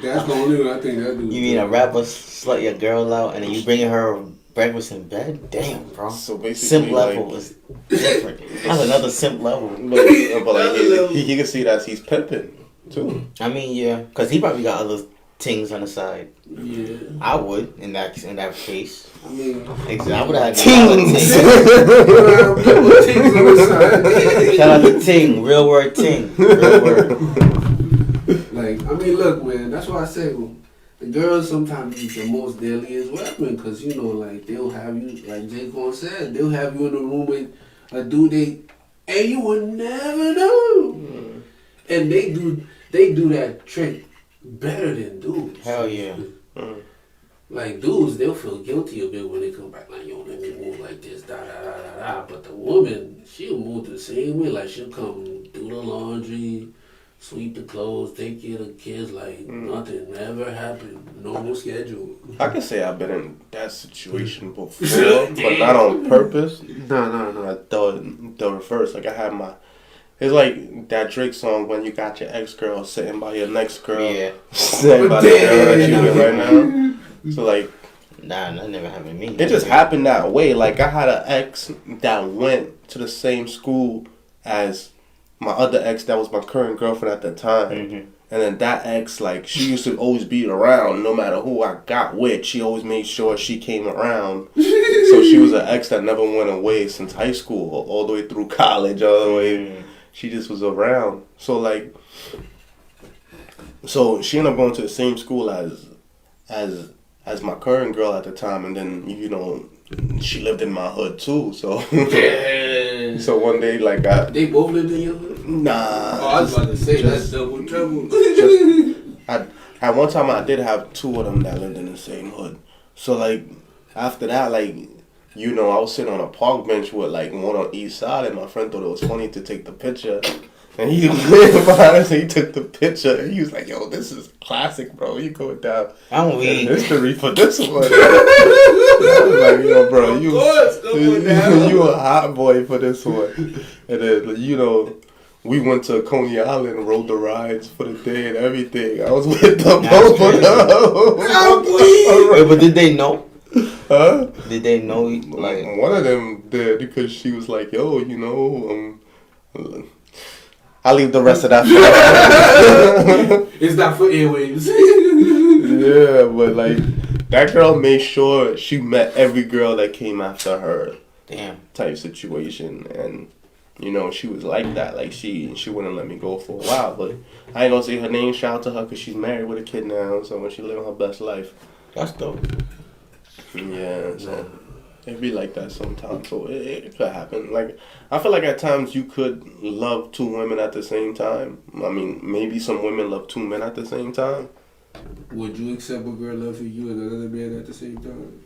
that's the only one I think that dude. You mean a rapper slut your girl out and then you bringing her breakfast in bed? Damn, bro. So basically, simp level was different. That's another simp level. But like he can see that he's pimping too. I mean, yeah, because he probably got other things on the side. Yeah, I would in that case. I mean, exactly. I would have things. Shout Shout out to Ting, Real Word Ting, Real Word. Like, I mean, look, man, that's why I say, the girls sometimes use the most deadliest weapon, because, you know, like, they'll have you, like Jay Cole said, they'll have you in the room with a dude and you would never know. And they do that trick better than dudes. Hell yeah. Like, dudes, they'll feel guilty a bit when they come back, like, yo, let me move like this, da da da da da. But the woman, she'll move the same way. Like, she'll come do the laundry, sweep the clothes, take care of the kids, like nothing ever happened. Normal schedule. I can say I've been in that situation before, but not on purpose. No. The reverse. Like, I had it's like that Drake song, when you got your ex-girl sitting by your next girl. Yeah. Sitting by the girl that you with right now. So, like... Nah, that never happened to me. It just happened that way. Like, I had an ex that went to the same school as my other ex that was my current girlfriend at the time. And then that ex, like, she used to always be around no matter who I got with. She always made sure she came around. So she was an ex that never went away since high school, all the way through college, all the way. She just was around. So, like, so she ended up going to the same school as my current girl at the time, and then, you know, she lived in my hood too, so so one day, like, they both lived in your hood? Nah. Oh, I was about to say, that's double trouble. At one time, I did have two of them that lived in the same hood. So, like, after that, like, you know, I was sitting on a park bench with, like, one on each side, and my friend thought it was funny to take the picture. And he lived behind us and he took the picture. And he was like, yo, this is classic, bro. You going down history for this one. I was like, yo, bro, you a hot boy for this one. And then, you know, we went to Coney Island and rode the rides for the day and everything. I was with them both of them. But did they know? Huh? Did they know? Like, one of them did, because she was like, yo, you know, I'll leave the rest of that for It's not for airwaves. Yeah, but, like, that girl made sure she met every girl that came after her. Damn. Type situation. And, you know, she was like that. Like, she wouldn't let me go for a while. But I ain't gonna say her name. Shout out to her, because she's married with a kid now. So when she living her best life. That's dope. Yeah, so... It'd be like that sometimes, so it could happen. Like, I feel like at times you could love two women at the same time. I mean, maybe some women love two men at the same time. Would you accept a girl loving you and another man at the same time?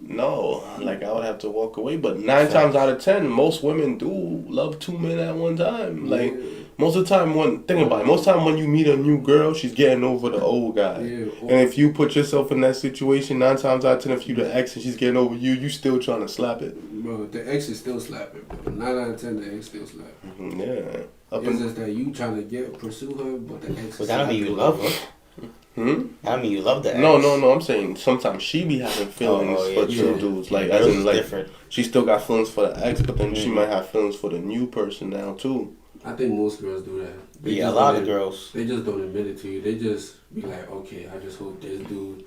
No, like, I would have to walk away. But 9 times out of 10, most women do love two men at one time. Like, most of the time, think about it. Most of the time when you meet a new girl, she's getting over the old guy. Yeah. And if you put yourself in that situation, 9 times out of 10, if you the ex and she's getting over you, you still trying to slap it. Bro, the ex is still slapping, bro. 9 out of 10, the ex still slapping. Yeah. It's just that you trying to pursue her, but the ex is but that don't mean you love her. I mean, you love the ex. No. I'm saying sometimes she be having feelings for two dudes. Like, as in, like, different. She still got feelings for the ex, but then she might have feelings for the new person now too. I think most girls do that. A lot of girls. They just don't admit it to you. They just be like, okay, I just hope this dude,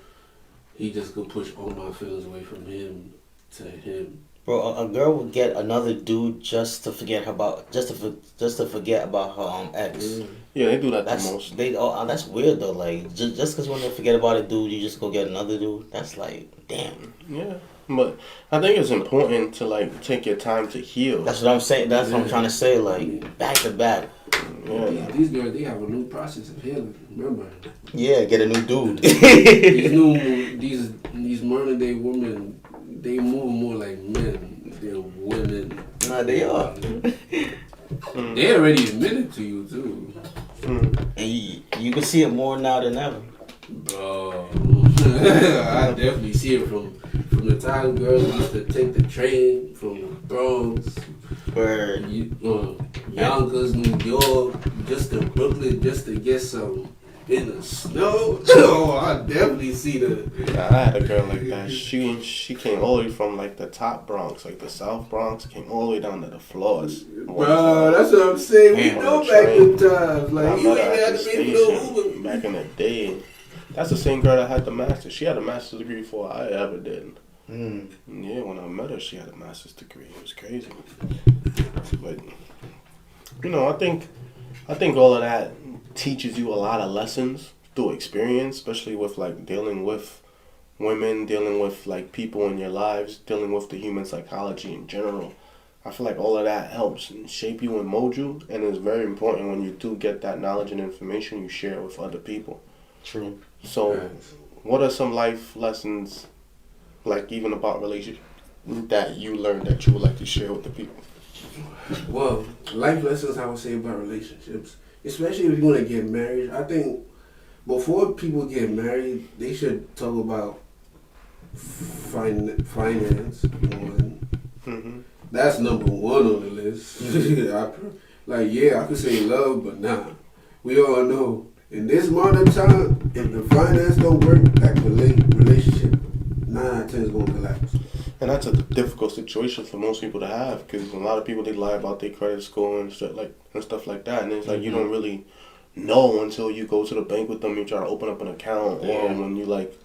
he just could push all my feelings away from him to him. Bro, a girl would get another dude just to forget about her ex. Yeah, they do that the most. That's weird though. Like, just because when they forget about a dude, you just go get another dude. That's like, damn. Yeah, but I think it's important to, like, take your time to heal. That's what I'm saying. That's what I'm trying to say. Like, back to back. Yeah. These girls, they have a new process of healing. Remember? Yeah, get a new dude. these modern day women, they move more like men than women. Nah, they are. They already admitted to you too. And you can see it more now than ever. Bro, I definitely see it from the time girls used to take the train from the Bronx, Yonkers, New York, just to Brooklyn, just to get some in the snow. Oh, I definitely see the. I had a girl like that. She came all the way from, like, the top Bronx, like the South Bronx, came all the way down to the floors. Bro, that's what I'm saying. We know back in times, like, you ain't had to pay for no Uber. Back in the day. That's the same girl that had the master's. She had a master's degree before I ever did. Yeah, when I met her, she had a master's degree. It was crazy. But I think all of that teaches you a lot of lessons through experience, especially with like dealing with women, dealing with like people in your lives, dealing with the human psychology in general. I feel like all of that helps shape you and mold you, and it's very important when you do get that knowledge and information, you share it with other people. True. So, what are some life lessons, like even about relationships, that you learned that you would like to share with the people? Well, life lessons I would say about relationships, especially if you want to get married. I think before people get married, they should talk about finance. Mm-hmm. That's number one on the list. I could say love, but nah. We all know in this modern time, if the finance don't work, that relationship 9 out of 10 is gonna collapse. And that's a difficult situation for most people to have, because a lot of people, they lie about their credit score and stuff like that, and it's like you don't really know until you go to the bank with them, you try to open up an account, or when you like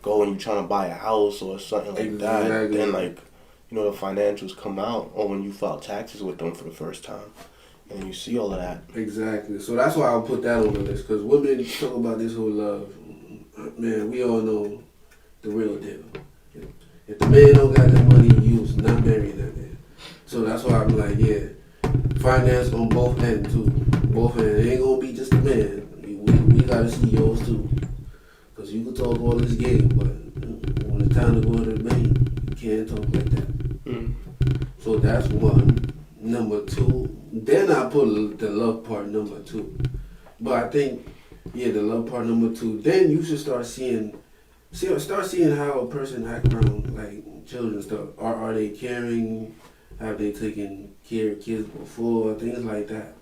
go and you trying to buy a house or something like that, then like the financials come out, or when you file taxes with them for the first time, and you see all of that. Exactly. So that's why I'll put that on the list, because women talk about this whole love. Man, we all know the real deal. If the man don't got that money, you was not marrying that man. So that's why I'm like, finance on both ends too. Both ends. It ain't gonna be just the man. We gotta see yours too. Because you can talk all this game, but when it's time to go to the bank, you can't talk like that. So that's one. Number two, then I put the love part number 2. But I think, the love part number 2. Then you should start seeing how a person act around like children and stuff. Are they caring? Have they taken care of kids before? Things like that.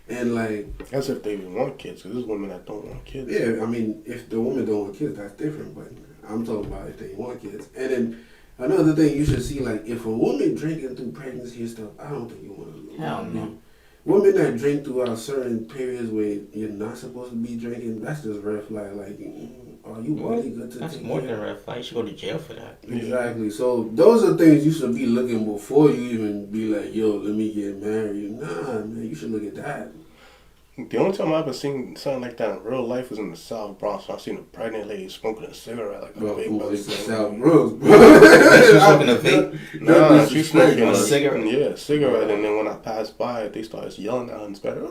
And like, as if they even want kids, because there's women that don't want kids. Yeah, I mean, if the woman don't want kids, that's different. But I'm talking about if they want kids. And then another thing you should see, like, if a woman drinking through pregnancy and stuff, I don't think you want to. Hell no. Women that drink throughout certain periods where you're not supposed to be drinking, that's just red flag. Like, are you really good to That's take more care? than a red flag. You should go to jail for that. Exactly. So those are things you should be looking before you even be like, yo, let me get married. Nah, man, you should look at that. The only time I've ever seen something like that in real life was in the South Bronx. I've seen a pregnant lady smoking a cigarette like a big brother. It's the South Bronx, bro. She's smoking a vape? Nah, she's smoking a cigarette. Yeah, cigarette. And then when I passed by, they started yelling at her and started.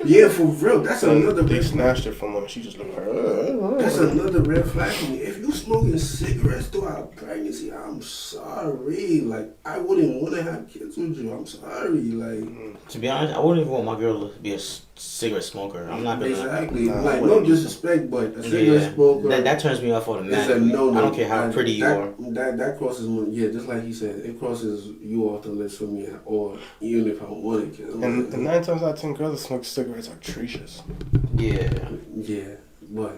Yeah, for real. That's another. They snatched her from her. She just looked like. That's another red flag for me. If you smoking cigarettes throughout pregnancy, I'm sorry. Like, I wouldn't want to have kids with you. I'm sorry. Like, to be honest, I wouldn't even want my girl to be a cigarette smoker. I'm not gonna. Exactly. Like, no disrespect, but a cigarette smoker. That turns me off automatically. It's a no. I don't care how pretty you are. That crosses one. Yeah, just like he said, it crosses you off the list for me. Or even if I wanted kids. And 9 times out of 10 girls that smoke cigarettes are treacherous. Yeah, but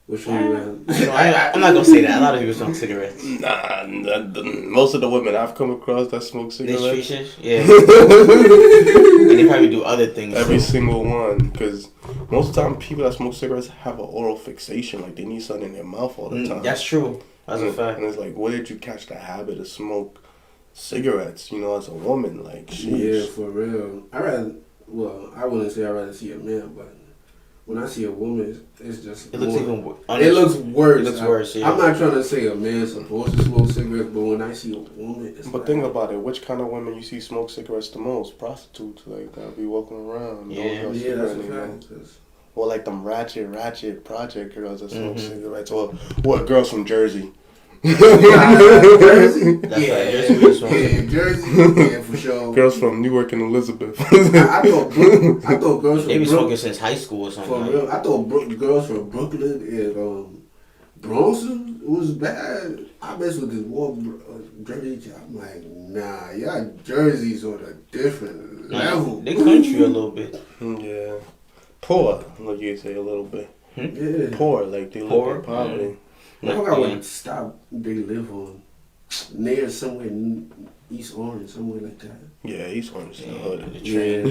which one? I'm not gonna say that. A lot of people smoke cigarettes. Nah, most of the women I've come across that smoke cigarettes. They treacherous? Yeah. And they probably do other things. Every single one, because most of the time people that smoke cigarettes have an oral fixation, like they need something in their mouth all the time. That's true. That's a fact. And it's like, where did you catch the habit to smoke cigarettes? As a woman, like, sheesh. Yeah, for real. I wouldn't say I'd rather see a man, but when I see a woman, it's just it looks even worse. It looks worse. It looks worse. Yeah. I'm not trying to say a man's supposed to smoke cigarettes, but when I see a woman, it's But think about it. Which kind of women you see smoke cigarettes the most? Prostitutes, like that be walking around. Yeah, that's a fact. Or like them ratchet project girls that smoke cigarettes, or what girls from Jersey. Jersey? Jersey, yeah, for sure. Girls from Newark and Elizabeth. I thought girls from they be smoking since high school or something. For real, I thought girls from Brooklyn and Bronson was bad. I mess with this one Jersey. I'm like, nah, y'all Jerseys on a different level. They country a little bit. Yeah, poor. Like you say a little bit. Yeah, poor. Like they live in poverty. I forgot what stop they live on. Near somewhere in East Orange, somewhere like that. Yeah, East Orange is the hood. The train.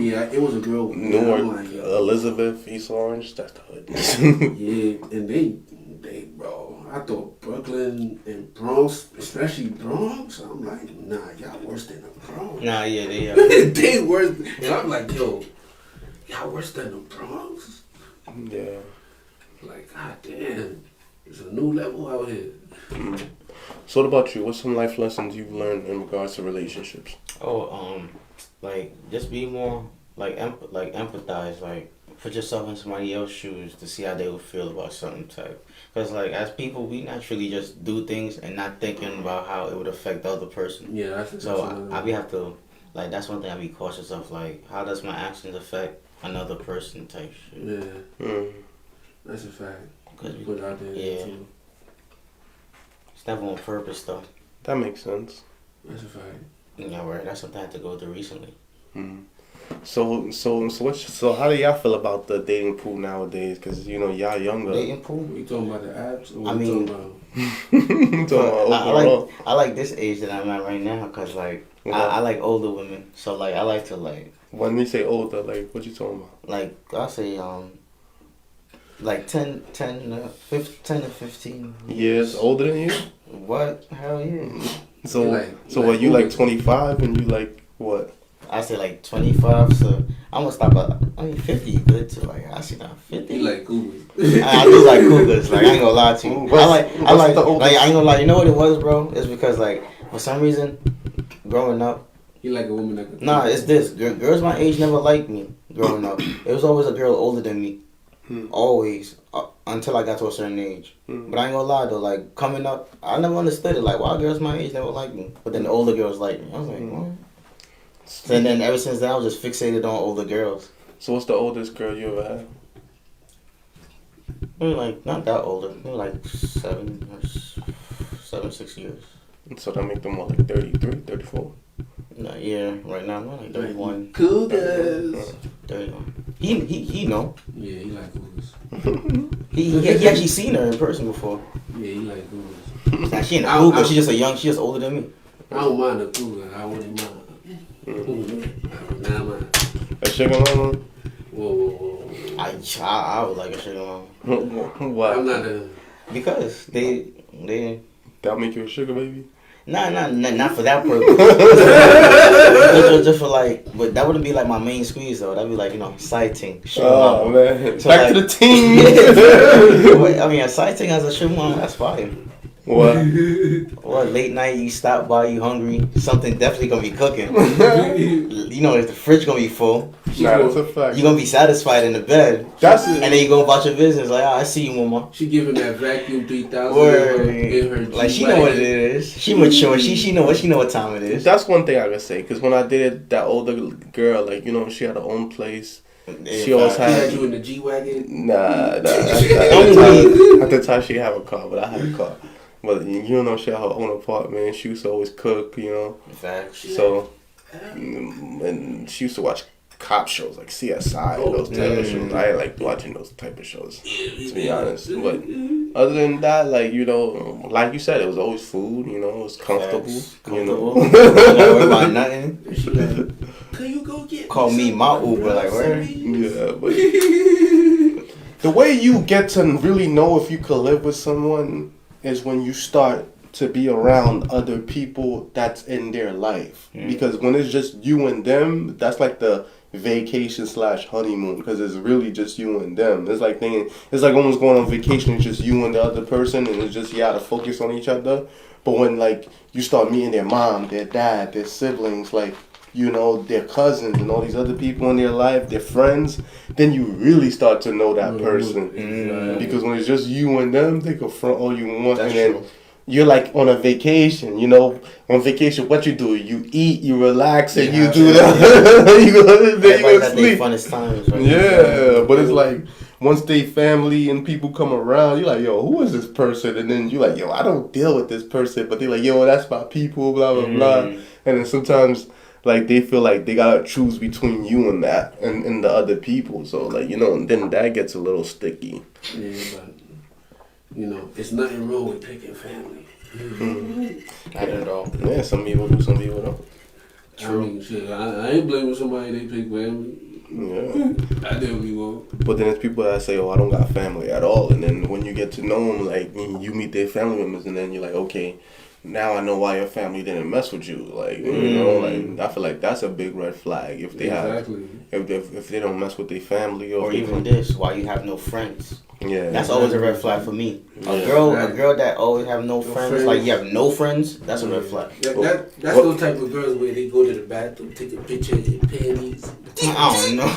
Yeah, it was a girl. Newark, like, Elizabeth, East Orange, that's the hood. Yeah, and they, bro, I thought Brooklyn and Bronx, especially Bronx, I'm like, nah, y'all worse than the Bronx. Nah, yeah, they are. They worse. And I'm like, yo, y'all worse than the Bronx? Yeah. Like, god damn. There's a new level out here. So what about you? What's some life lessons you've learned in regards to relationships? Oh, like just be more like empathize, like put yourself in somebody else's shoes to see how they would feel about something type. Because like as people, we naturally just do things and not thinking about how it would affect the other person. Yeah, that's so I be have to like that's one thing I be cautious of, like how does my actions affect another person type shit. Yeah, that's a fact. Cause put it out there. Yeah, too. It's never on purpose though. That makes sense. That's a fact. Yeah, right. That's something I had to go through recently. So how do y'all feel about the dating pool nowadays? Because you know y'all younger. Dating pool? We talking about the apps? Or I we mean, talking about I like this age that I'm at right now because like I like older women. So like I like to like. When we say older, like what you talking about? Like I say like 10 to 15 years older than you. What? Hell yeah. So what, you like 25 and you like what? I say like 25, so I'm gonna stop at 50 good too. Like I see now 50. You like cougars. I do like cougars. Like I ain't gonna lie to you. I like I ain't gonna lie. You know what it was, bro? It's because like for some reason, growing up. You like a woman that could. Nah, it's this. Girls my age never liked me growing up. It was always a girl older than me. Always. Until I got to a certain age. But I ain't gonna lie though, like coming up, I never understood it. Like why girls my age never like me. But then the older girls like me. I was like, what? So, and then ever since then I was just fixated on older girls. So what's the oldest girl you ever had? Maybe like not that older. Maybe like 6 years. So that make them more like 33, 34? Nah, yeah, right now I'm like 31. Cougars. 31. He know. Yeah, he like cougars. He actually seen her in person before. Yeah, he like cougars. Nah, she ain't a cougar. She just older than me. I don't mind a cougar. I wouldn't mind. Nah, man. A sugar mama? Whoa. I would like a sugar mama. Why? I'm not a. Because they. That'll make you a sugar baby? Nah, not for that purpose. just for like, but that wouldn't be like my main squeeze though. That'd be like, you know, side ting. Oh man, so back like, to the team. I mean, a side ting as a sugar mama, that's fine. What? Well, late night, you stop by, you hungry, something definitely gonna be cooking. You know, if the fridge gonna be full, nah, that's a fact. You gonna be satisfied in the bed. That's it. And then you go about your business like, I see you, mama. She giving that vacuum 3000. In her like she know what it is. She mature. She know what time it is. That's one thing I could say. Cause when I dated that older girl, like you know, she had her own place. She always had you in the G-Wagon. Nah. At the time she didn't have a car, but I had a car. But you know, she had her own apartment. She used to always cook, you know. Facts. So, and she used to watch cop shows like CSI and those type of shows. I like watching those type of shows, to be honest. But other than that, like you know, like you said, it was always food. You know, it was comfortable. You know, don't worry about nothing. She like, can you go get? Call me my Uber, like where? Yeah, but the way you get to really know if you could live with someone is when you start to be around other people that's in their life. Because when it's just you and them, that's like the vacation / honeymoon, because it's really just you and them. It's like almost going on vacation. It's just you and the other person, and it's just you gotta focus on each other. But when like you start meeting their mom, their dad, their siblings, like you know, their cousins and all these other people in their life, their friends, then you really start to know that person. Because when it's just you and them, they can front all you want. That's and then true. You're like on a vacation, you know. On vacation, what you do? You eat, you relax, and you do that. You go to sleep. Funnest times, right? Yeah, but it's like once they family and people come around, you're like, yo, who is this person? And then you're like, yo, I don't deal with this person, but they're like, yo, that's my people, blah blah blah. And then sometimes like they feel like they gotta choose between you and that and the other people. So like, you know, and then that gets a little sticky. Yeah, but you know, it's nothing wrong with picking family. Not at all. Yeah, some people do, some people don't. True. I mean, shit, I ain't blaming somebody they pick family. Yeah. I definitely won't. But then there's people that say, oh, I don't got family at all. And then when you get to know them, like, you meet their family members, and then you're like, okay, now I know why your family didn't mess with you. Like, you know, like I feel like that's a big red flag if they have, if they don't mess with their family or even this, why you have no friends. Yeah, that's always a red flag for me. A girl that always have no friends, like you have no friends, that's a red flag. That's those type of girls where they go to the bathroom, take a picture of their panties. I don't know.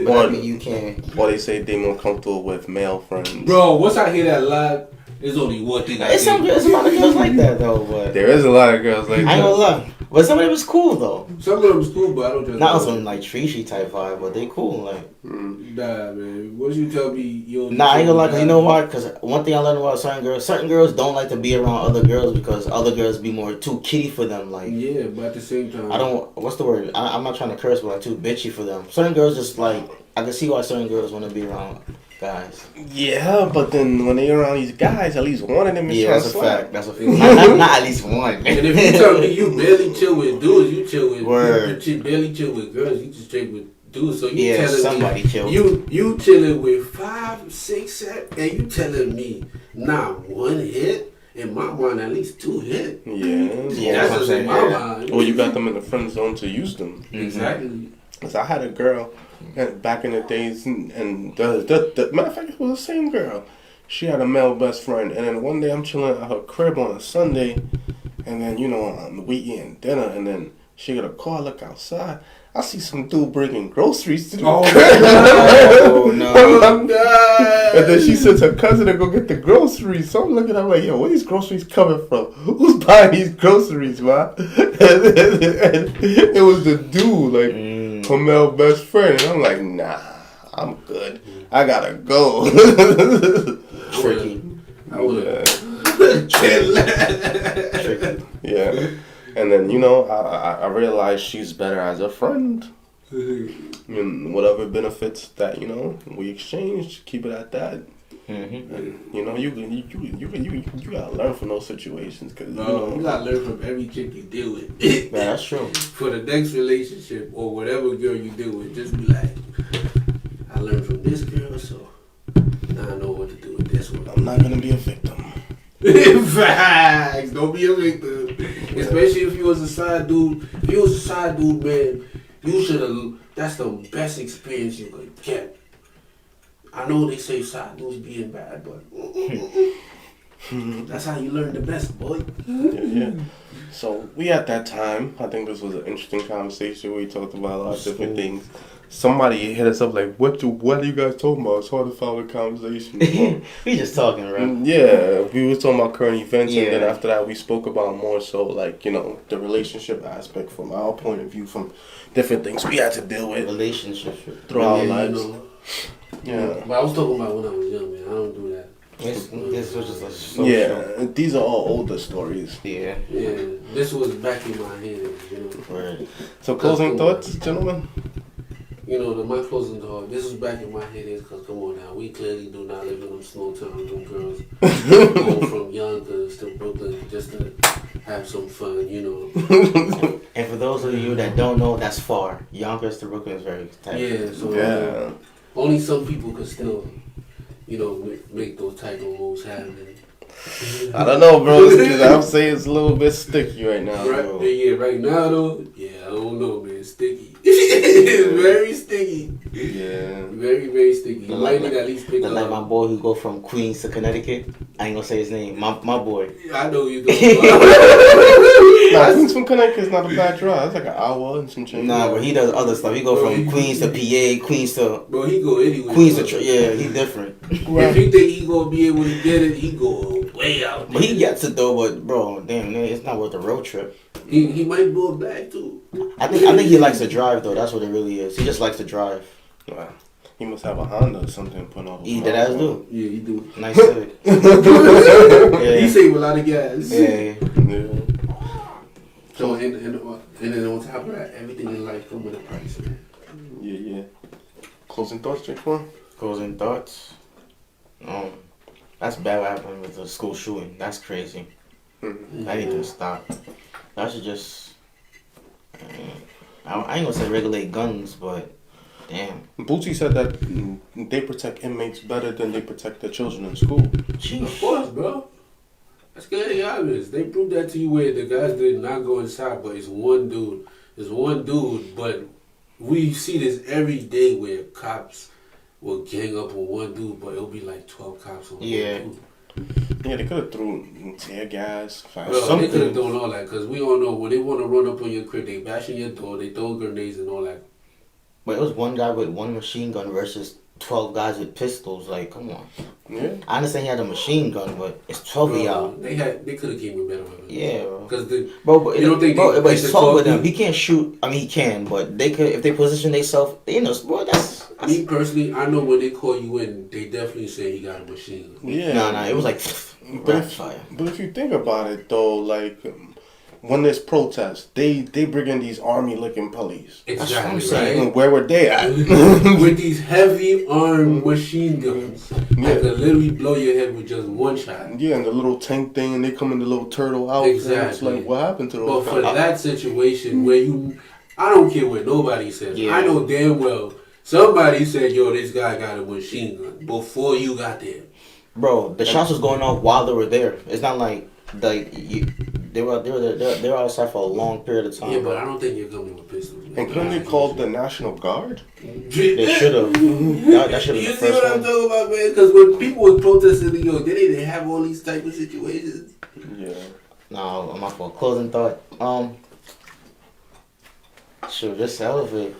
But I mean, you can. Or they say they more comfortable with male friends. Bro, once I hear that live, there's only one thing I It's a lot of girls like that though. But there is a lot of girls like that. I ain't gonna lie. But some of them was cool though. Some of them was cool, but I don't just. Not some like treachy type vibe, but they cool. Like, nah, man. Once you tell me you don't. Nah, I ain't gonna lie. Cause you know why? Cause one thing I learned about certain girls don't like to be around other girls because other girls be more too kitty for them. Like, yeah, but at the same time, I don't. What's the word? I'm not trying to curse, but like too bitchy for them. Certain girls just like I can see why certain girls want to be around guys. Yeah, but then when they around these guys, at least one of them is trying to slap. That's a fact. Not at least one. And if you tell me you barely chill with dudes, you chill with Word. You barely chill with girls, you just straight with dudes. So you telling somebody me chill. you chilling with 5, 6, 7, and you telling me not one hit. In my mind, at least 2 hit. Yeah, that's what's in my mind. Or you got them in the friend zone to use them. Exactly. Cause I had a girl back in the days, and the matter of fact, it was the same girl. She had a male best friend, and then one day I'm chilling at her crib on a Sunday, and then we eating dinner, and then she got a call. I look outside, I see some dude bringing groceries to the crib. Oh no! And then she sends her cousin to go get the groceries. So I'm looking at her like, yo, where these groceries coming from? Who's buying these groceries, man? And it was the dude, like, her male best friend. And I'm like, nah, I'm good. I gotta go. Tricky. I would. Tricky. Yeah. And then, I realized she's better as a friend. And whatever benefits that, we exchange, keep it at that. And, you gotta learn from those situations. Cause, you gotta learn from every chick you deal with. Yeah, that's true. For the next relationship or whatever girl you deal with, just be like, I learned from this girl, so now I know what to do with this one. I'm not gonna be a victim. Facts. Don't be a victim. Especially if you was a side dude. If you was a side dude, man, you should have. That's the best experience you could get. I know they say side dudes being bad, but that's how you learn the best, boy. Yeah. So we at that time, I think this was an interesting conversation. We talked about a lot of different things. Somebody hit us up like, what are you guys talking about? It's hard to follow the conversation. We just talking, right? Yeah, we were talking about current events, and then after that we spoke about more so like, the relationship aspect from our point of view, from different things we had to deal with. Relationships throughout our lives. Yeah. But I was talking about when I was young, man. I don't do that. This was just a social. Yeah, these are all older stories. Yeah. This was back in my head, Right. So closing thoughts, gentlemen? My closing thought, this was back in my head is because, come on now, we clearly do not live in them small town, them girls going from Yonkers to Brooklyn just to have some fun, And for those of you that don't know, that's far. Yonkers to Brooklyn is very tight. Yeah, so only some people could still, make those type of moves happen. I don't know, bro. I'm saying it's a little bit sticky right now. Bro. Right now though, I don't know, man. Sticky. It's very sticky. Yeah. Very, very sticky. You might need at least pick up. Like my boy who go from Queens to Connecticut. I ain't gonna say his name. My boy. I know you do. Queens from Connecticut is not a bad drive. It's like an hour and some change. Nah, but he does other stuff. He go from Queens to PA, Queens to. Bro, he go anywhere. Queens to he different. If he think he gonna be able to get it, he go way out there. But he gets it though. But bro, damn, it's not worth the road trip. He might blow it back too. I think he likes to drive though. That's what it really is. He just likes to drive. Wow. He must have a Honda or something put on. He does do. Yeah, he do. Nice set. He save a lot of gas. Yeah. So and then on top of that, everything in life come with a price, man. Yeah. Closing thoughts, J4? Closing thoughts. That's bad what happened with the school shooting. That's crazy. That need to stop. I should just. I ain't gonna say regulate guns, but damn. Bootsy said that they protect inmates better than they protect their children in school. Of course, bro. That's good, be honest. They proved that to you where the guys did not go inside, but it's one dude. It's one dude, but we see this every day where cops will gang up on one dude, but it'll be like 12 cops on one dude. Yeah, they could have threw tear gas, something. They could have done all that, because we all know when they want to run up on your crib, they bash in your door, they throw grenades and all that. But it was one guy with one machine gun versus 12 guys with pistols. Like, come on. Yeah. I understand he had a machine gun, but it's 12 of y'all. They could have came with better weapons. Yeah, bro. Because but it's 12 with them. Dude. He can't shoot. I mean, he can, but they could if they position themselves. You know, bro. That's me personally. I know when they call you in, they definitely say he got a machine gun. Yeah. Nah. It was like fire. But if you think about it, though, like. When there's protests, they bring in these army-looking police. Exactly, right? Where were they at? With these heavy armed machine guns that could literally blow your head with just one shot. Yeah, and the little tank thing, and they come in the little turtle outfit. Exactly. It's like, what happened to those guys? But for that situation where I don't care what nobody says. Yeah. I know damn well somebody said, yo, this guy got a machine gun before you got there. Bro, the shots was going off while they were there. It's not like they were outside for a long period of time. Yeah, but I don't think you're coming with pistols. Man. And couldn't they call the National Guard? They should have. That should have been You the see first what I'm one. talking about, man? Because when people were protesting in New York, they didn't have all these type of situations. Yeah. No, I'm not for a closing thought. Sure, just elevate.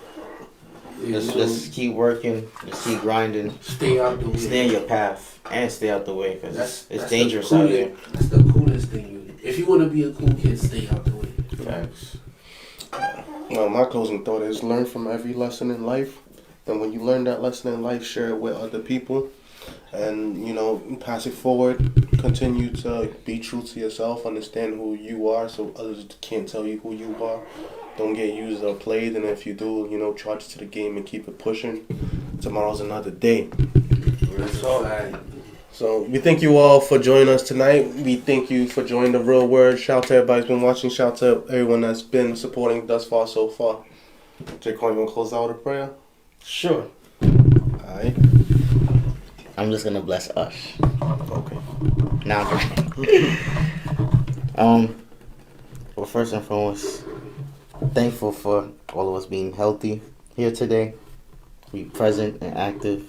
Just keep working. Just keep grinding. Stay out the way. Stay in your path and stay out the way because it's dangerous out there. That's the coolest thing. If you want to be a cool kid, stay out the way. Facts. Well, my closing thought is learn from every lesson in life. And when you learn that lesson in life, share it with other people. And, pass it forward. Continue to be true to yourself. Understand who you are so others can't tell you who you are. Don't get used or played. And if you do, charge to the game and keep it pushing. Tomorrow's another day. That's all right. So we thank you all for joining us tonight. We thank you for joining the Real Word. Shout out to everybody who's been watching. Shout out to everyone that's been supporting thus far so far. J. Cole, you want to close out with a prayer? Sure. Alright. I'm just gonna bless us. Okay. Now. Well, first and foremost, thankful for all of us being healthy here today. Be present and active.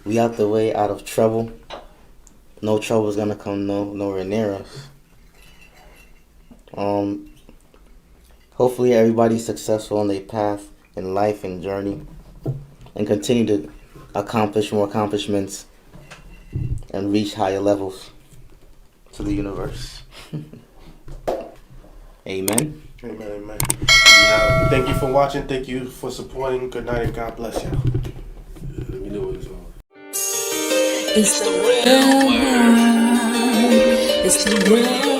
We out the way, out of trouble. No trouble is gonna come nowhere near us. Hopefully everybody's successful on their path in life and journey, and continue to accomplish more accomplishments and reach higher levels to the universe. Amen. Amen. Thank you for watching. Thank you for supporting. Good night and God bless y'all. You know what it's all. It's the real world. It's the real